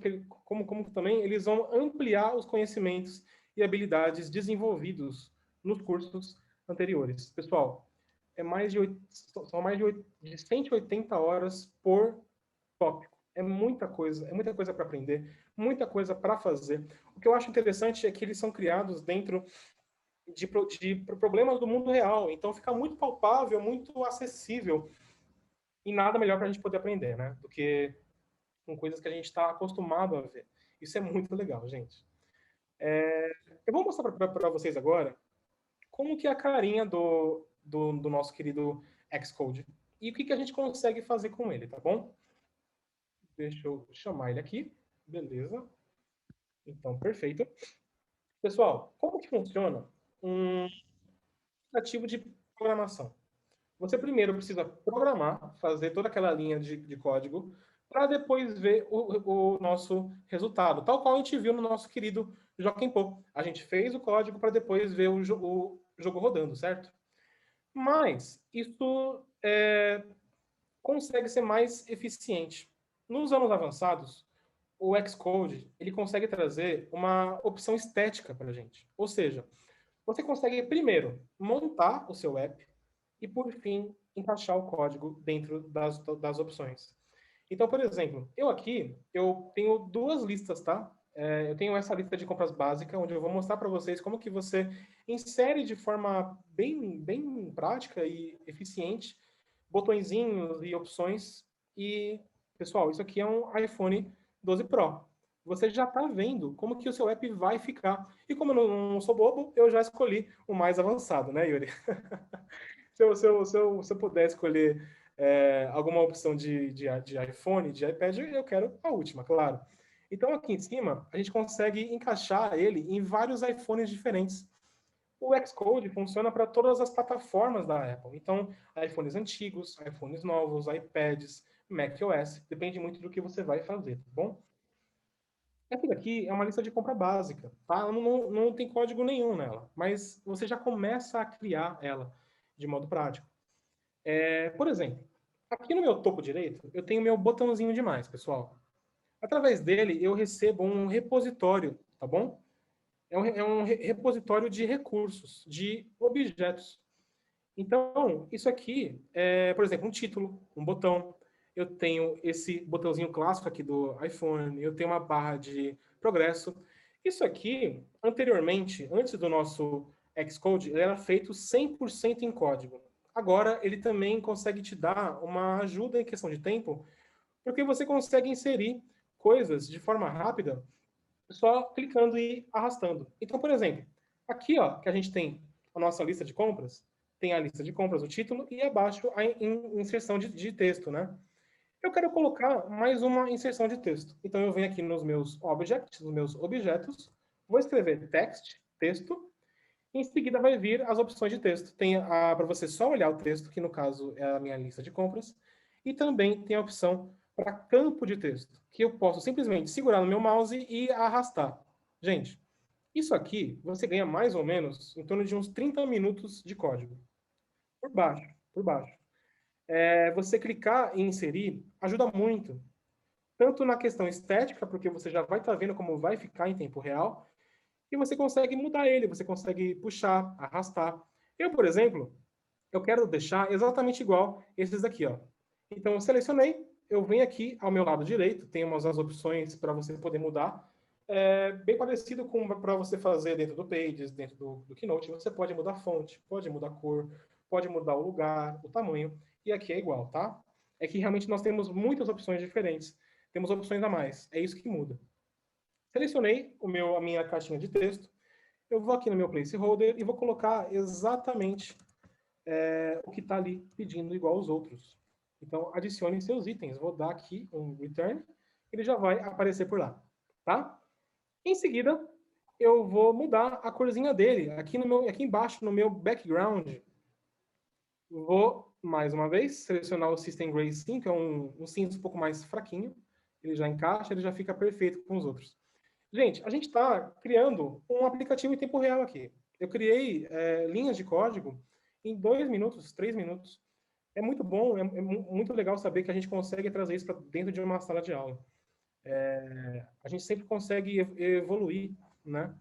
também eles vão ampliar os conhecimentos e habilidades desenvolvidos nos cursos anteriores. Pessoal, são mais de 180 horas por tópico. É muita coisa para aprender, muita coisa para fazer. O que eu acho interessante é que eles são criados dentro de problemas do mundo real. Então fica muito palpável, muito acessível. E nada melhor para a gente poder aprender, né? Do que com coisas que a gente está acostumado a ver. Isso é muito legal, gente. Eu vou mostrar para vocês agora como que é a carinha do nosso querido Xcode. E o que a gente consegue fazer com ele, tá bom? Deixa eu chamar ele aqui. Beleza. Então, perfeito. Pessoal, como que funciona um aplicativo de programação? Você primeiro precisa programar, fazer toda aquela linha de código, para depois ver o nosso resultado, tal qual a gente viu no nosso querido Joaquim Pô. A gente fez o código para depois ver o jogo rodando, certo? Mas isso consegue ser mais eficiente. Nos anos avançados, o Xcode ele consegue trazer uma opção estética para a gente. Ou seja, você consegue primeiro montar o seu app e, por fim, encaixar o código dentro das opções. Então, por exemplo, eu tenho 2 listas, tá? Eu tenho essa lista de compras básica, onde eu vou mostrar para vocês como que você insere de forma bem prática e eficiente botõezinhos e opções. E, pessoal, isso aqui é um iPhone 12 Pro. Você já está vendo como que o seu app vai ficar. E como eu não sou bobo, eu já escolhi o mais avançado, né, Yuri? Se eu puder escolher alguma opção de iPhone, de iPad, eu quero a última, claro. Então, aqui em cima, a gente consegue encaixar ele em vários iPhones diferentes. O Xcode funciona para todas as plataformas da Apple. Então, iPhones antigos, iPhones novos, iPads, macOS. Depende muito do que você vai fazer, tá bom? Essa daqui é uma lista de compra básica, tá? Não tem código nenhum nela, mas você já começa a criar ela de modo prático. Por exemplo, aqui no meu topo direito, eu tenho meu botãozinho de mais, pessoal. Através dele, eu recebo um repositório, tá bom? É um repositório de recursos, de objetos. Então, isso aqui é, por exemplo, um título, um botão. eu tenho esse botãozinho clássico aqui do iPhone, eu tenho uma barra de progresso. Isso aqui, anteriormente, antes do nosso Xcode, ele era feito 100% em código. Agora, ele também consegue te dar uma ajuda em questão de tempo, porque você consegue inserir coisas de forma rápida só clicando e arrastando. Então, por exemplo, aqui ó, que a gente tem a nossa lista de compras, tem a lista de compras, o título, e abaixo a inserção de texto, né? Eu quero colocar mais uma inserção de texto. Então, eu venho aqui nos meus objects, nos meus objetos, vou escrever text, texto, e em seguida vai vir as opções de texto. Tem para você só olhar o texto, que no caso é a minha lista de compras, e também tem a opção para campo de texto, que eu posso simplesmente segurar no meu mouse e arrastar. Gente, isso aqui você ganha mais ou menos em torno de uns 30 minutos de código. Por baixo, por baixo. Você clicar e inserir ajuda muito. Tanto na questão estética, porque você já vai estar vendo como vai ficar em tempo real, e você consegue mudar ele, você consegue puxar, arrastar. Eu, por exemplo, eu quero deixar exatamente igual esses daqui, ó. Então, eu selecionei, eu venho aqui ao meu lado direito, tem umas as opções para você poder mudar. Bem parecido com para você fazer dentro do Pages, dentro do Keynote. Você pode mudar a fonte, pode mudar a cor, pode mudar o lugar, o tamanho, e aqui é igual, tá? É que realmente nós temos muitas opções diferentes. Temos opções a mais, é isso que muda. Selecionei a minha caixinha de texto, eu vou aqui no meu placeholder e vou colocar exatamente o que está ali pedindo igual aos outros. Então, adicione seus itens. Vou dar aqui um return, ele já vai aparecer por lá, tá? Em seguida, eu vou mudar a corzinha dele. Aqui embaixo, no meu background, vou, mais uma vez, selecionar o System Gray Sim, que é um cinza um pouco mais fraquinho. Ele já encaixa, ele já fica perfeito com os outros. Gente, a gente está criando um aplicativo em tempo real aqui. Eu criei linhas de código em 2 minutos, 3 minutos. É muito bom, é muito legal saber que a gente consegue trazer isso para dentro de uma sala de aula. A gente sempre consegue evoluir, né?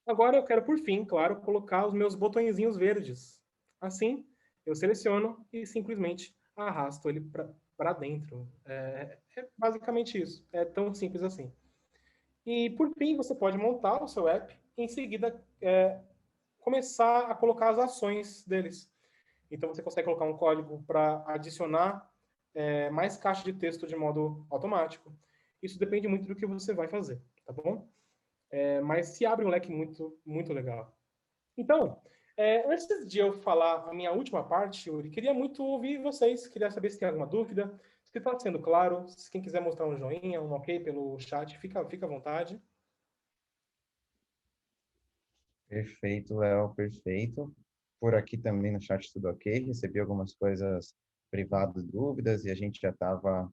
Agora eu quero, por fim, claro, colocar os meus botõezinhos verdes. Assim, eu seleciono e simplesmente arrasto ele para dentro. É basicamente isso. É tão simples assim. E, por fim, você pode montar o seu app e, em seguida, começar a colocar as ações deles. Então, você consegue colocar um código para adicionar mais caixa de texto de modo automático. Isso depende muito do que você vai fazer, tá bom? Mas se abre um leque muito, muito legal. Então, antes de eu falar a minha última parte, Yuri, queria muito ouvir vocês. Queria saber se tem alguma dúvida, se está sendo claro. Se quem quiser mostrar um joinha, um ok pelo chat, fica à vontade. Perfeito, Léo, perfeito. Por aqui também no chat tudo ok. Recebi algumas coisas privadas, dúvidas, e a gente já estava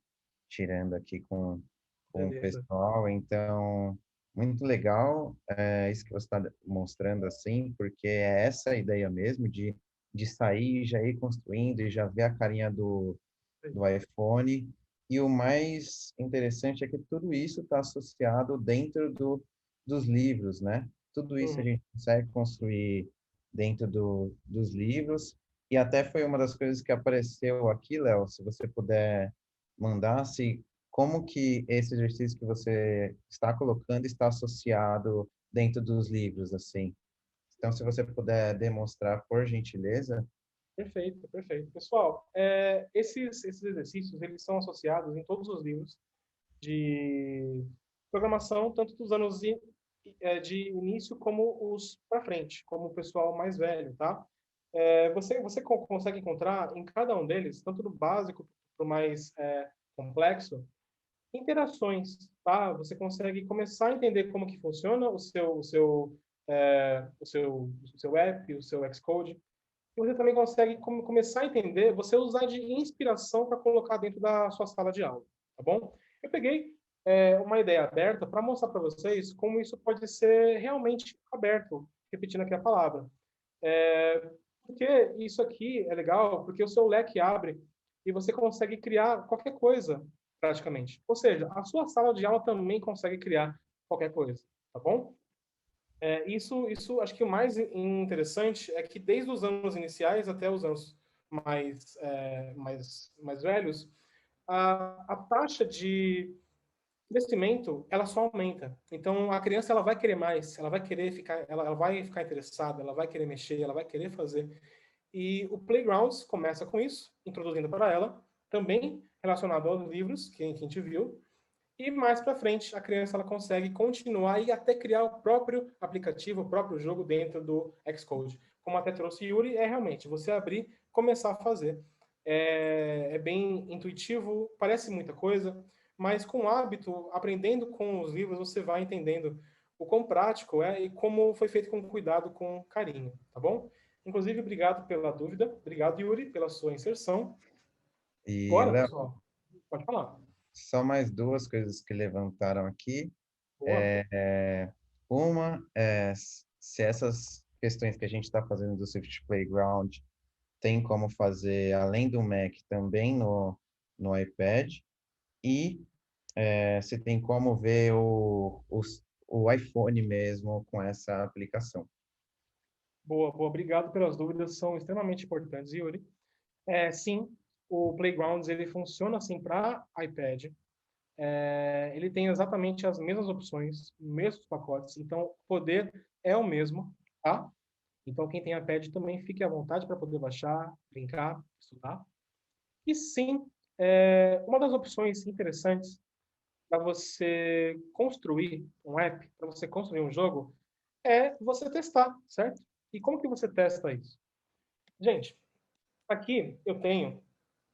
tirando aqui com o Beleza. pessoal. Então, muito legal isso que você está mostrando assim, porque é essa a ideia mesmo de sair, já ir construindo e já ver a carinha do iPhone. E o mais interessante é que tudo isso está associado dentro dos livros, né? Tudo isso a gente consegue construir dentro dos livros. E até foi uma das coisas que apareceu aqui, Léo, se você puder mandar, se como que esse exercício que você está colocando está associado dentro dos livros, assim. Então, se você puder demonstrar, por gentileza. Perfeito, perfeito. Pessoal, esses exercícios, eles são associados em todos os livros de programação, tanto dos anos de início como os para frente, como o pessoal mais velho, tá? Você consegue encontrar em cada um deles, tanto do básico para o mais complexo, interações, tá? Você consegue começar a entender como que funciona o seu app, o seu Xcode. E você também consegue começar a entender, você usar de inspiração para colocar dentro da sua sala de aula, tá bom? Eu peguei uma ideia aberta para mostrar para vocês como isso pode ser realmente aberto, repetindo aqui a palavra. Porque isso aqui é legal, porque o seu leque abre e você consegue criar qualquer coisa, praticamente. Ou seja, a sua sala de aula também consegue criar qualquer coisa, tá bom? Isso, acho que o mais interessante é que desde os anos iniciais até os anos mais velhos, a taxa de crescimento, ela só aumenta. Então, a criança, ela vai querer mais, ela vai querer ficar, ela vai ficar interessada, ela vai querer mexer, ela vai querer fazer. E o Playgrounds começa com isso, introduzindo para ela, também relacionado aos livros, que a gente viu, e mais para frente, a criança ela consegue continuar e até criar o próprio aplicativo, o próprio jogo dentro do Xcode. Como até trouxe Yuri, é realmente você abrir, começar a fazer. É bem intuitivo, parece muita coisa, mas com o hábito, aprendendo com os livros, você vai entendendo o quão prático é e como foi feito com cuidado, com carinho, tá bom? Inclusive, obrigado pela dúvida, obrigado, Yuri, pela sua inserção. E, Agora, Léo, pessoal, pode falar. só mais duas coisas que levantaram aqui. Boa. Uma é se essas questões que a gente está fazendo do Swift Playground tem como fazer além do Mac também no iPad e se tem como ver o iPhone mesmo com essa aplicação. Boa, boa. Obrigado pelas dúvidas, são extremamente importantes, Yuri. Sim, o Playgrounds ele funciona assim para iPad. Ele tem exatamente as mesmas opções, mesmos pacotes, então o poder é o mesmo, tá? Então quem tem iPad também fique à vontade para poder baixar, brincar, estudar. E sim, uma das opções interessantes para você construir um app, para você construir um jogo, é você testar, certo? E como que você testa isso? Gente, aqui eu tenho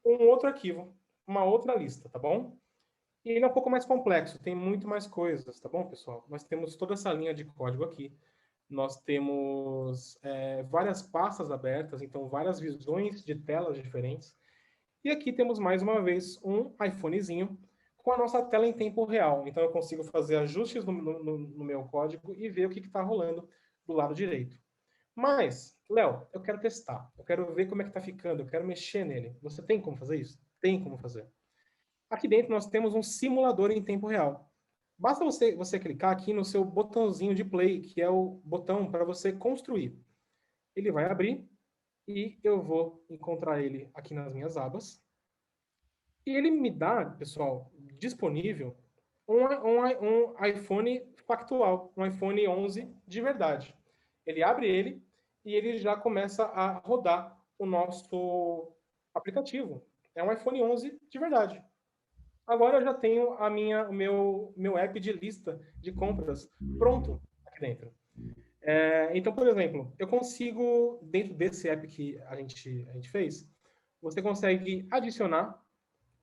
um outro arquivo, uma outra lista, tá bom? E ele é um pouco mais complexo, tem muito mais coisas, tá bom, pessoal? Nós temos toda essa linha de código aqui. Nós temos várias pastas abertas, então várias visões de telas diferentes. E aqui temos mais uma vez um iPhonezinho com a nossa tela em tempo real. Então eu consigo fazer ajustes no meu código e ver o que está rolando do lado direito. Mas, Léo, eu quero testar, eu quero ver como é que está ficando, eu quero mexer nele. Você tem como fazer isso? Tem como fazer. Aqui dentro nós temos um simulador em tempo real. Basta você clicar aqui no seu botãozinho de play, que é o botão para você construir. Ele vai abrir e eu vou encontrar ele aqui nas minhas abas. E ele me dá, pessoal, disponível um iPhone factual, um iPhone 11 de verdade. Ele abre ele e ele já começa a rodar o nosso aplicativo. É um iPhone 11 de verdade. Agora eu já tenho o meu app de lista de compras pronto aqui dentro. Então, por exemplo, eu consigo, dentro desse app que a gente fez, você consegue adicionar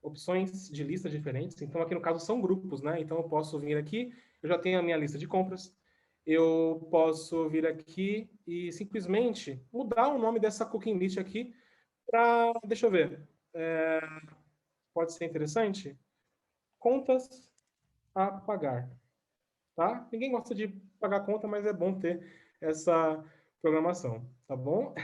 opções de listas diferentes. Então, aqui no caso são grupos, né? Então, eu posso vir aqui, eu já tenho a minha lista de compras. Eu posso vir aqui e simplesmente mudar o nome dessa cooking list aqui para, deixa eu ver, pode ser interessante? Contas a pagar, tá? Ninguém gosta de pagar conta, mas é bom ter essa programação, tá bom?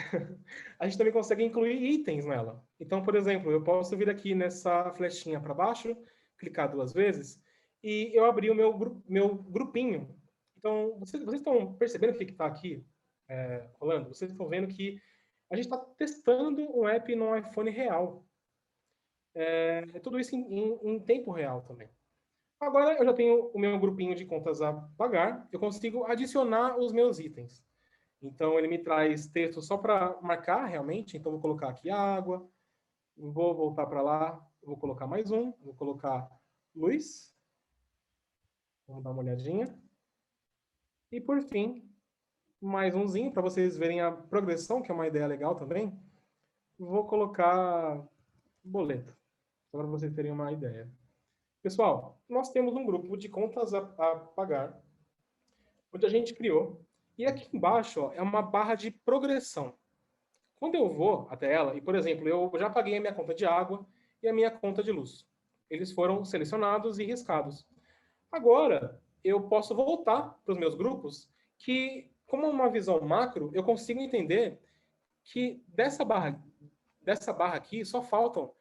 A gente também consegue incluir itens nela. Então, por exemplo, eu posso vir aqui nessa flechinha para baixo, clicar duas vezes, e eu abrir o meu grupinho. Então, vocês estão percebendo o que está aqui rolando? Vocês estão vendo que a gente está testando um app no iPhone real. Tudo isso em tempo real também. Agora eu já tenho o meu grupinho de contas a pagar, eu consigo adicionar os meus itens. Então ele me traz texto só para marcar realmente, então vou colocar aqui água, vou voltar para lá, vou colocar mais um, vou colocar luz, vamos dar uma olhadinha. E por fim, mais umzinho para vocês verem a progressão, que é uma ideia legal também. Vou colocar boleto, só para vocês terem uma ideia. Pessoal, nós temos um grupo de contas a pagar, onde a gente criou. E aqui embaixo ó, é uma barra de progressão. Quando eu vou até ela, e por exemplo, eu já paguei a minha conta de água e a minha conta de luz. Eles foram selecionados e riscados. Agora, eu posso voltar para os meus grupos, que, como uma visão macro, eu consigo entender que dessa barra aqui só faltam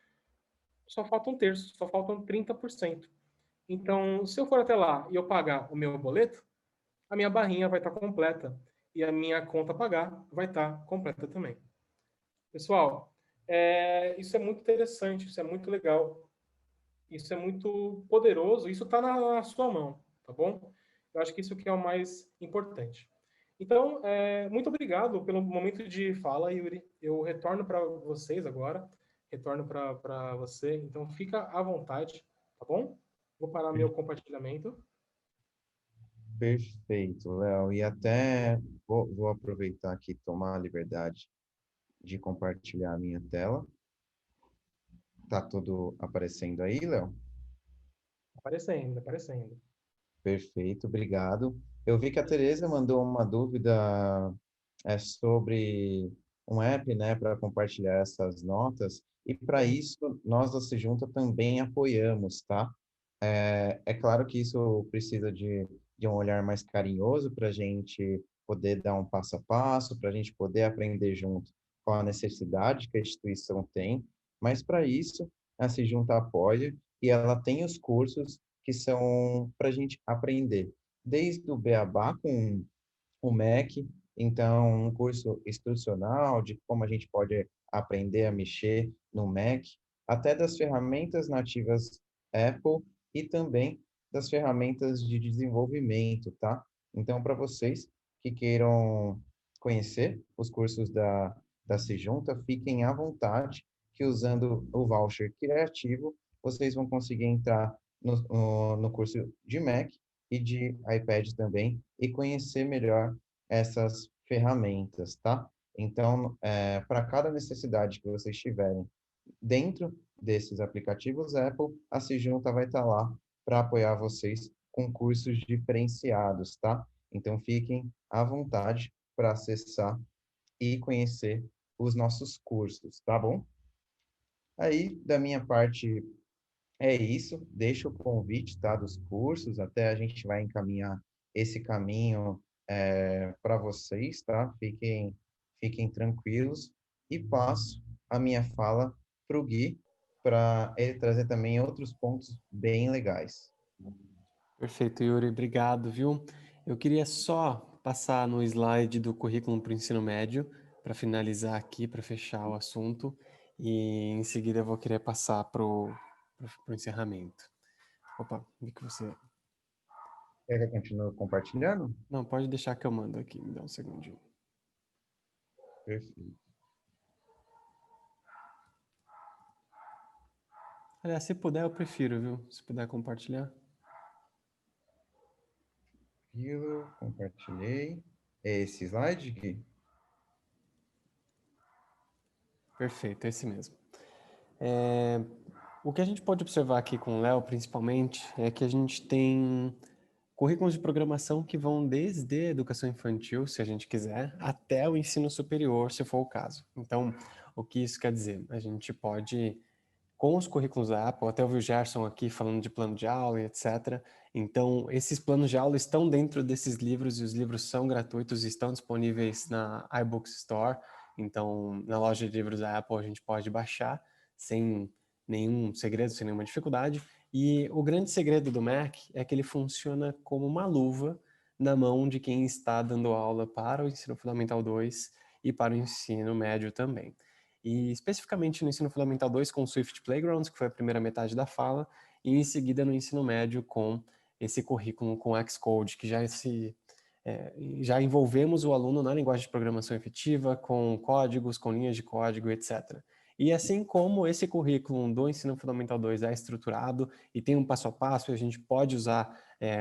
um terço, só faltam 30%. Então, se eu for até lá e eu pagar o meu boleto, a minha barrinha vai estar completa e a minha conta a pagar vai estar completa também. Pessoal, isso é muito interessante, isso é muito legal. Isso é muito poderoso, isso está na sua mão, tá bom? Eu acho que isso que é o mais importante. Então, muito obrigado pelo momento de fala, Yuri. Eu retorno para vocês agora, retorno para você, então fica à vontade, tá bom? Vou parar meu compartilhamento. Perfeito, Léo. E até vou aproveitar aqui e tomar a liberdade de compartilhar a minha tela. Tá tudo aparecendo aí, Léo? Aparecendo, aparecendo. Perfeito, obrigado. Eu vi que a Tereza mandou uma dúvida sobre um app, né, para compartilhar essas notas. E para Sim. isso, nós da Se Junta também apoiamos, tá? É claro que isso precisa de um olhar mais carinhoso para a gente poder dar um passo a passo, para a gente poder aprender junto com a necessidade que a instituição tem, mas para isso a Se Junta apoia e ela tem os cursos que são para a gente aprender, desde o Beabá com o MEC, então um curso instrucional de como a gente pode aprender a mexer no Mac, até das ferramentas nativas Apple e também das ferramentas de desenvolvimento, tá? Então, para vocês que queiram conhecer os cursos da Sejunta, fiquem à vontade, que usando o voucher criativo, vocês vão conseguir entrar no curso de Mac e de iPad também e conhecer melhor essas ferramentas, tá? Então, para cada necessidade que vocês tiverem dentro desses aplicativos Apple, a Sejunta vai estar lá para apoiar vocês com cursos diferenciados, tá? Então, fiquem à vontade para acessar e conhecer os nossos cursos, tá bom? Aí, da minha parte, é isso. Deixa o convite, tá, dos cursos. Até a gente vai encaminhar esse caminho para vocês, tá? Fiquem tranquilos. E passo a minha fala para o Gui, para ele trazer também outros pontos bem legais. Perfeito, Yuri, obrigado, viu? Eu queria só passar no slide do currículo para o ensino médio, para finalizar aqui, para fechar o assunto, e em seguida eu vou querer passar para o encerramento. Opa, vi que você... Quer que eu continue compartilhando? Não, pode deixar que eu mando aqui, me dá um segundinho. Perfeito. Aliás, se puder, eu prefiro, viu? Se puder compartilhar. Compartilhei. É esse slide, Gui? Perfeito, é esse mesmo. O que a gente pode observar aqui com o Léo, principalmente, é que a gente tem currículos de programação que vão desde a educação infantil, se a gente quiser, até o ensino superior, se for o caso. Então, o que isso quer dizer? A gente pode, com os currículos da Apple, até ouvi o Gerson aqui falando de plano de aula e etc. Então, esses planos de aula estão dentro desses livros e os livros são gratuitos e estão disponíveis na iBooks Store. Então, na loja de livros da Apple, a gente pode baixar sem nenhum segredo, sem nenhuma dificuldade. E o grande segredo do Mac é que ele funciona como uma luva na mão de quem está dando aula para o ensino fundamental 2 e para o ensino médio também. E especificamente no ensino fundamental 2 com o Swift Playgrounds, que foi a primeira metade da fala, e em seguida no ensino médio com esse currículo com Xcode, que já envolvemos o aluno na linguagem de programação efetiva, com códigos, com linhas de código, etc. E assim como esse currículo do Ensino Fundamental 2 é estruturado e tem um passo a passo, a gente pode usar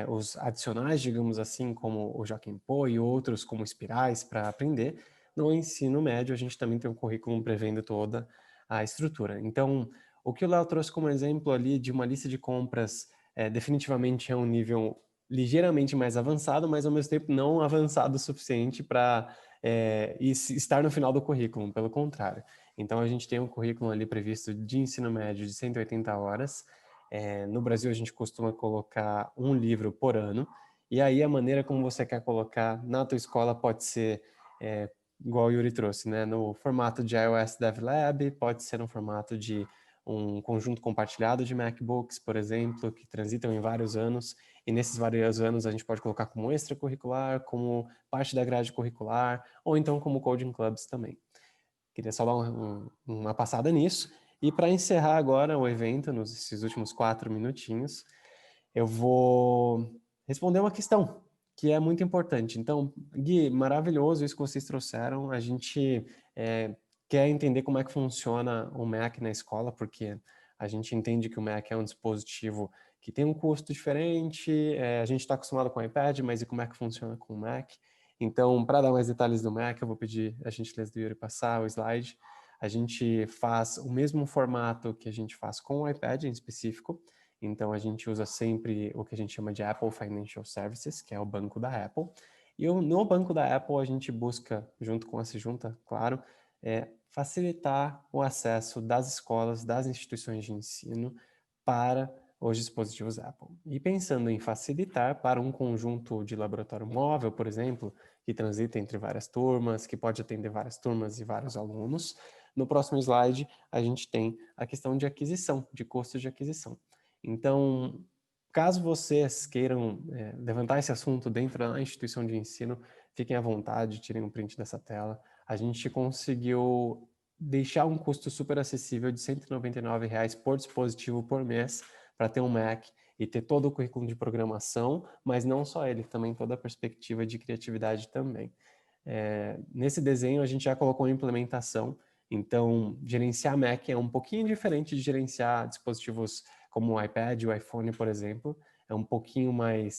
os adicionais, digamos assim, como o Joaquim Pô e outros como espirais para aprender. No ensino médio, a gente também tem um currículo prevendo toda a estrutura. Então, o que o Léo trouxe como exemplo ali de uma lista de compras definitivamente é um nível ligeiramente mais avançado, mas ao mesmo tempo não avançado o suficiente para estar no final do currículo, pelo contrário. Então, a gente tem um currículo ali previsto de ensino médio de 180 horas. No Brasil, a gente costuma colocar um livro por ano. E aí, a maneira como você quer colocar na tua escola pode ser, igual o Yuri trouxe, né? No formato de iOS Dev Lab, pode ser no formato de um conjunto compartilhado de MacBooks, por exemplo, que transitam em vários anos. E nesses vários anos, a gente pode colocar como extracurricular, como parte da grade curricular, ou então como Coding Clubs também. Queria só dar uma passada nisso. E para encerrar agora o evento, nesses últimos 4 minutinhos, eu vou responder uma questão que é muito importante. Então, Gui, maravilhoso isso que vocês trouxeram. A gente quer entender como é que funciona o Mac na escola, porque a gente entende que o Mac é um dispositivo que tem um custo diferente, a gente está acostumado com o iPad, mas e como é que funciona com o Mac? Então, para dar mais detalhes do Mac, eu vou pedir a gentileza do Yuri passar o slide. A gente faz o mesmo formato que a gente faz com o iPad em específico. Então, a gente usa sempre o que a gente chama de Apple Financial Services, que é o banco da Apple. E no banco da Apple, a gente busca, junto com a Sejunta, claro, facilitar o acesso das escolas, das instituições de ensino para os dispositivos Apple. E pensando em facilitar para um conjunto de laboratório móvel, por exemplo, que transita entre várias turmas, que pode atender várias turmas e vários alunos, no próximo slide a gente tem a questão de aquisição, de custos de aquisição. Então, caso vocês queiram levantar esse assunto dentro da instituição de ensino, fiquem à vontade, tirem um print dessa tela. A gente conseguiu deixar um custo super acessível de R$ 199 por dispositivo por mês para ter um Mac e ter todo o currículo de programação, mas não só ele, também toda a perspectiva de criatividade também. Nesse desenho a gente já colocou a implementação, então gerenciar Mac é um pouquinho diferente de gerenciar dispositivos como o iPad, o iPhone, por exemplo,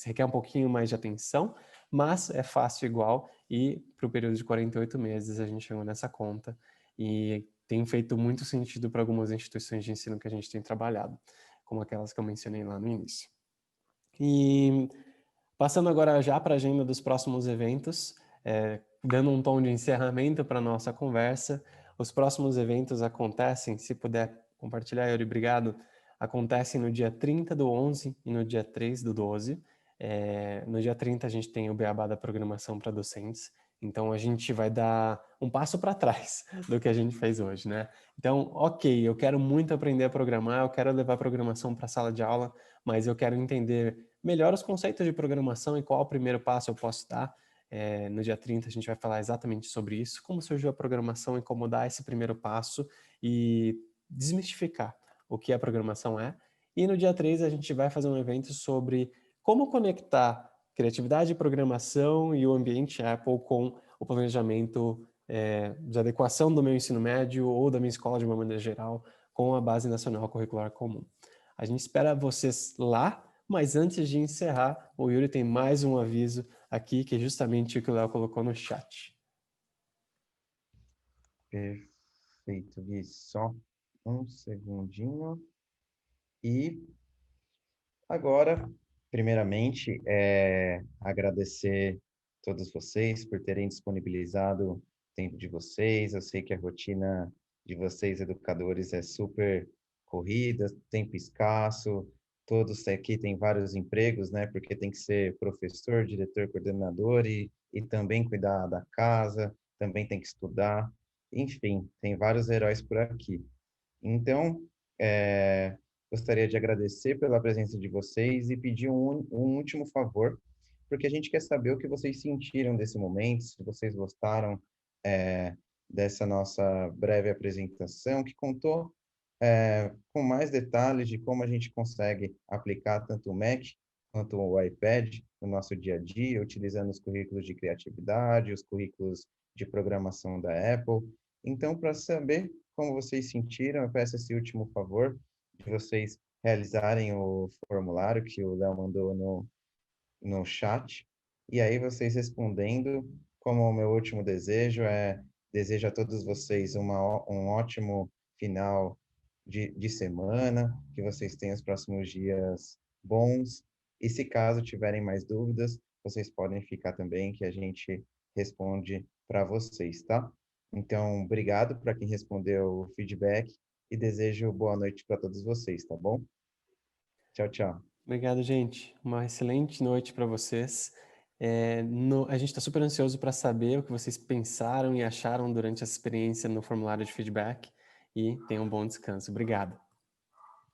requer um pouquinho mais de atenção, mas é fácil igual e para o período de 48 meses a gente chegou nessa conta e tem feito muito sentido para algumas instituições de ensino que a gente tem trabalhado, como aquelas que eu mencionei lá no início. E passando agora já para a agenda dos próximos eventos, dando um tom de encerramento para a nossa conversa, os próximos eventos acontecem, se puder compartilhar, Yuri, obrigado, acontecem no dia 30/11 e no dia 3/12. No dia 30 a gente tem o Beabá da Programação para Docentes, então a gente vai dar um passo para trás do que a gente fez hoje, né? Então, ok, eu quero muito aprender a programar, eu quero levar a programação para a sala de aula, mas eu quero entender melhor os conceitos de programação e qual o primeiro passo eu posso dar. No dia 30 a gente vai falar exatamente sobre isso, como surgiu a programação e como dar esse primeiro passo e desmistificar o que a programação é. E no dia 3 a gente vai fazer um evento sobre como conectar criatividade e programação e o ambiente Apple com o planejamento de adequação do meu ensino médio ou da minha escola de uma maneira geral com a Base Nacional Curricular Comum. A gente espera vocês lá, mas antes de encerrar, o Yuri tem mais um aviso aqui, que é justamente o que o Léo colocou no chat. Perfeito, Gui. Só um segundinho. E agora, primeiramente, agradecer todos vocês por terem disponibilizado o tempo de vocês. Eu sei que a rotina de vocês, educadores, é super corrida, tempo escasso. Todos aqui têm vários empregos, né? Porque tem que ser professor, diretor, coordenador e também cuidar da casa, também tem que estudar. Enfim, tem vários heróis por aqui. Então, gostaria de agradecer pela presença de vocês e pedir um último favor, porque a gente quer saber o que vocês sentiram desse momento, se vocês gostaram dessa nossa breve apresentação, que contou com mais detalhes de como a gente consegue aplicar tanto o Mac quanto o iPad no nosso dia a dia, utilizando os currículos de criatividade, os currículos de programação da Apple. Então, para saber como vocês sentiram, eu peço esse último favor de vocês realizarem o formulário que o Léo mandou no chat. E aí vocês respondendo, como o meu último desejo a todos vocês um ótimo final de semana, que vocês tenham os próximos dias bons. E se caso tiverem mais dúvidas, vocês podem ficar também, que a gente responde para vocês, tá? Então, obrigado para quem respondeu o feedback e desejo boa noite para todos vocês, tá bom? Tchau, tchau. Obrigado, gente. Uma excelente noite para vocês. A gente está super ansioso para saber o que vocês pensaram e acharam durante essa experiência no formulário de feedback e tenham um bom descanso. Obrigado.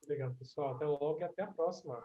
Obrigado, pessoal. Até logo e até a próxima.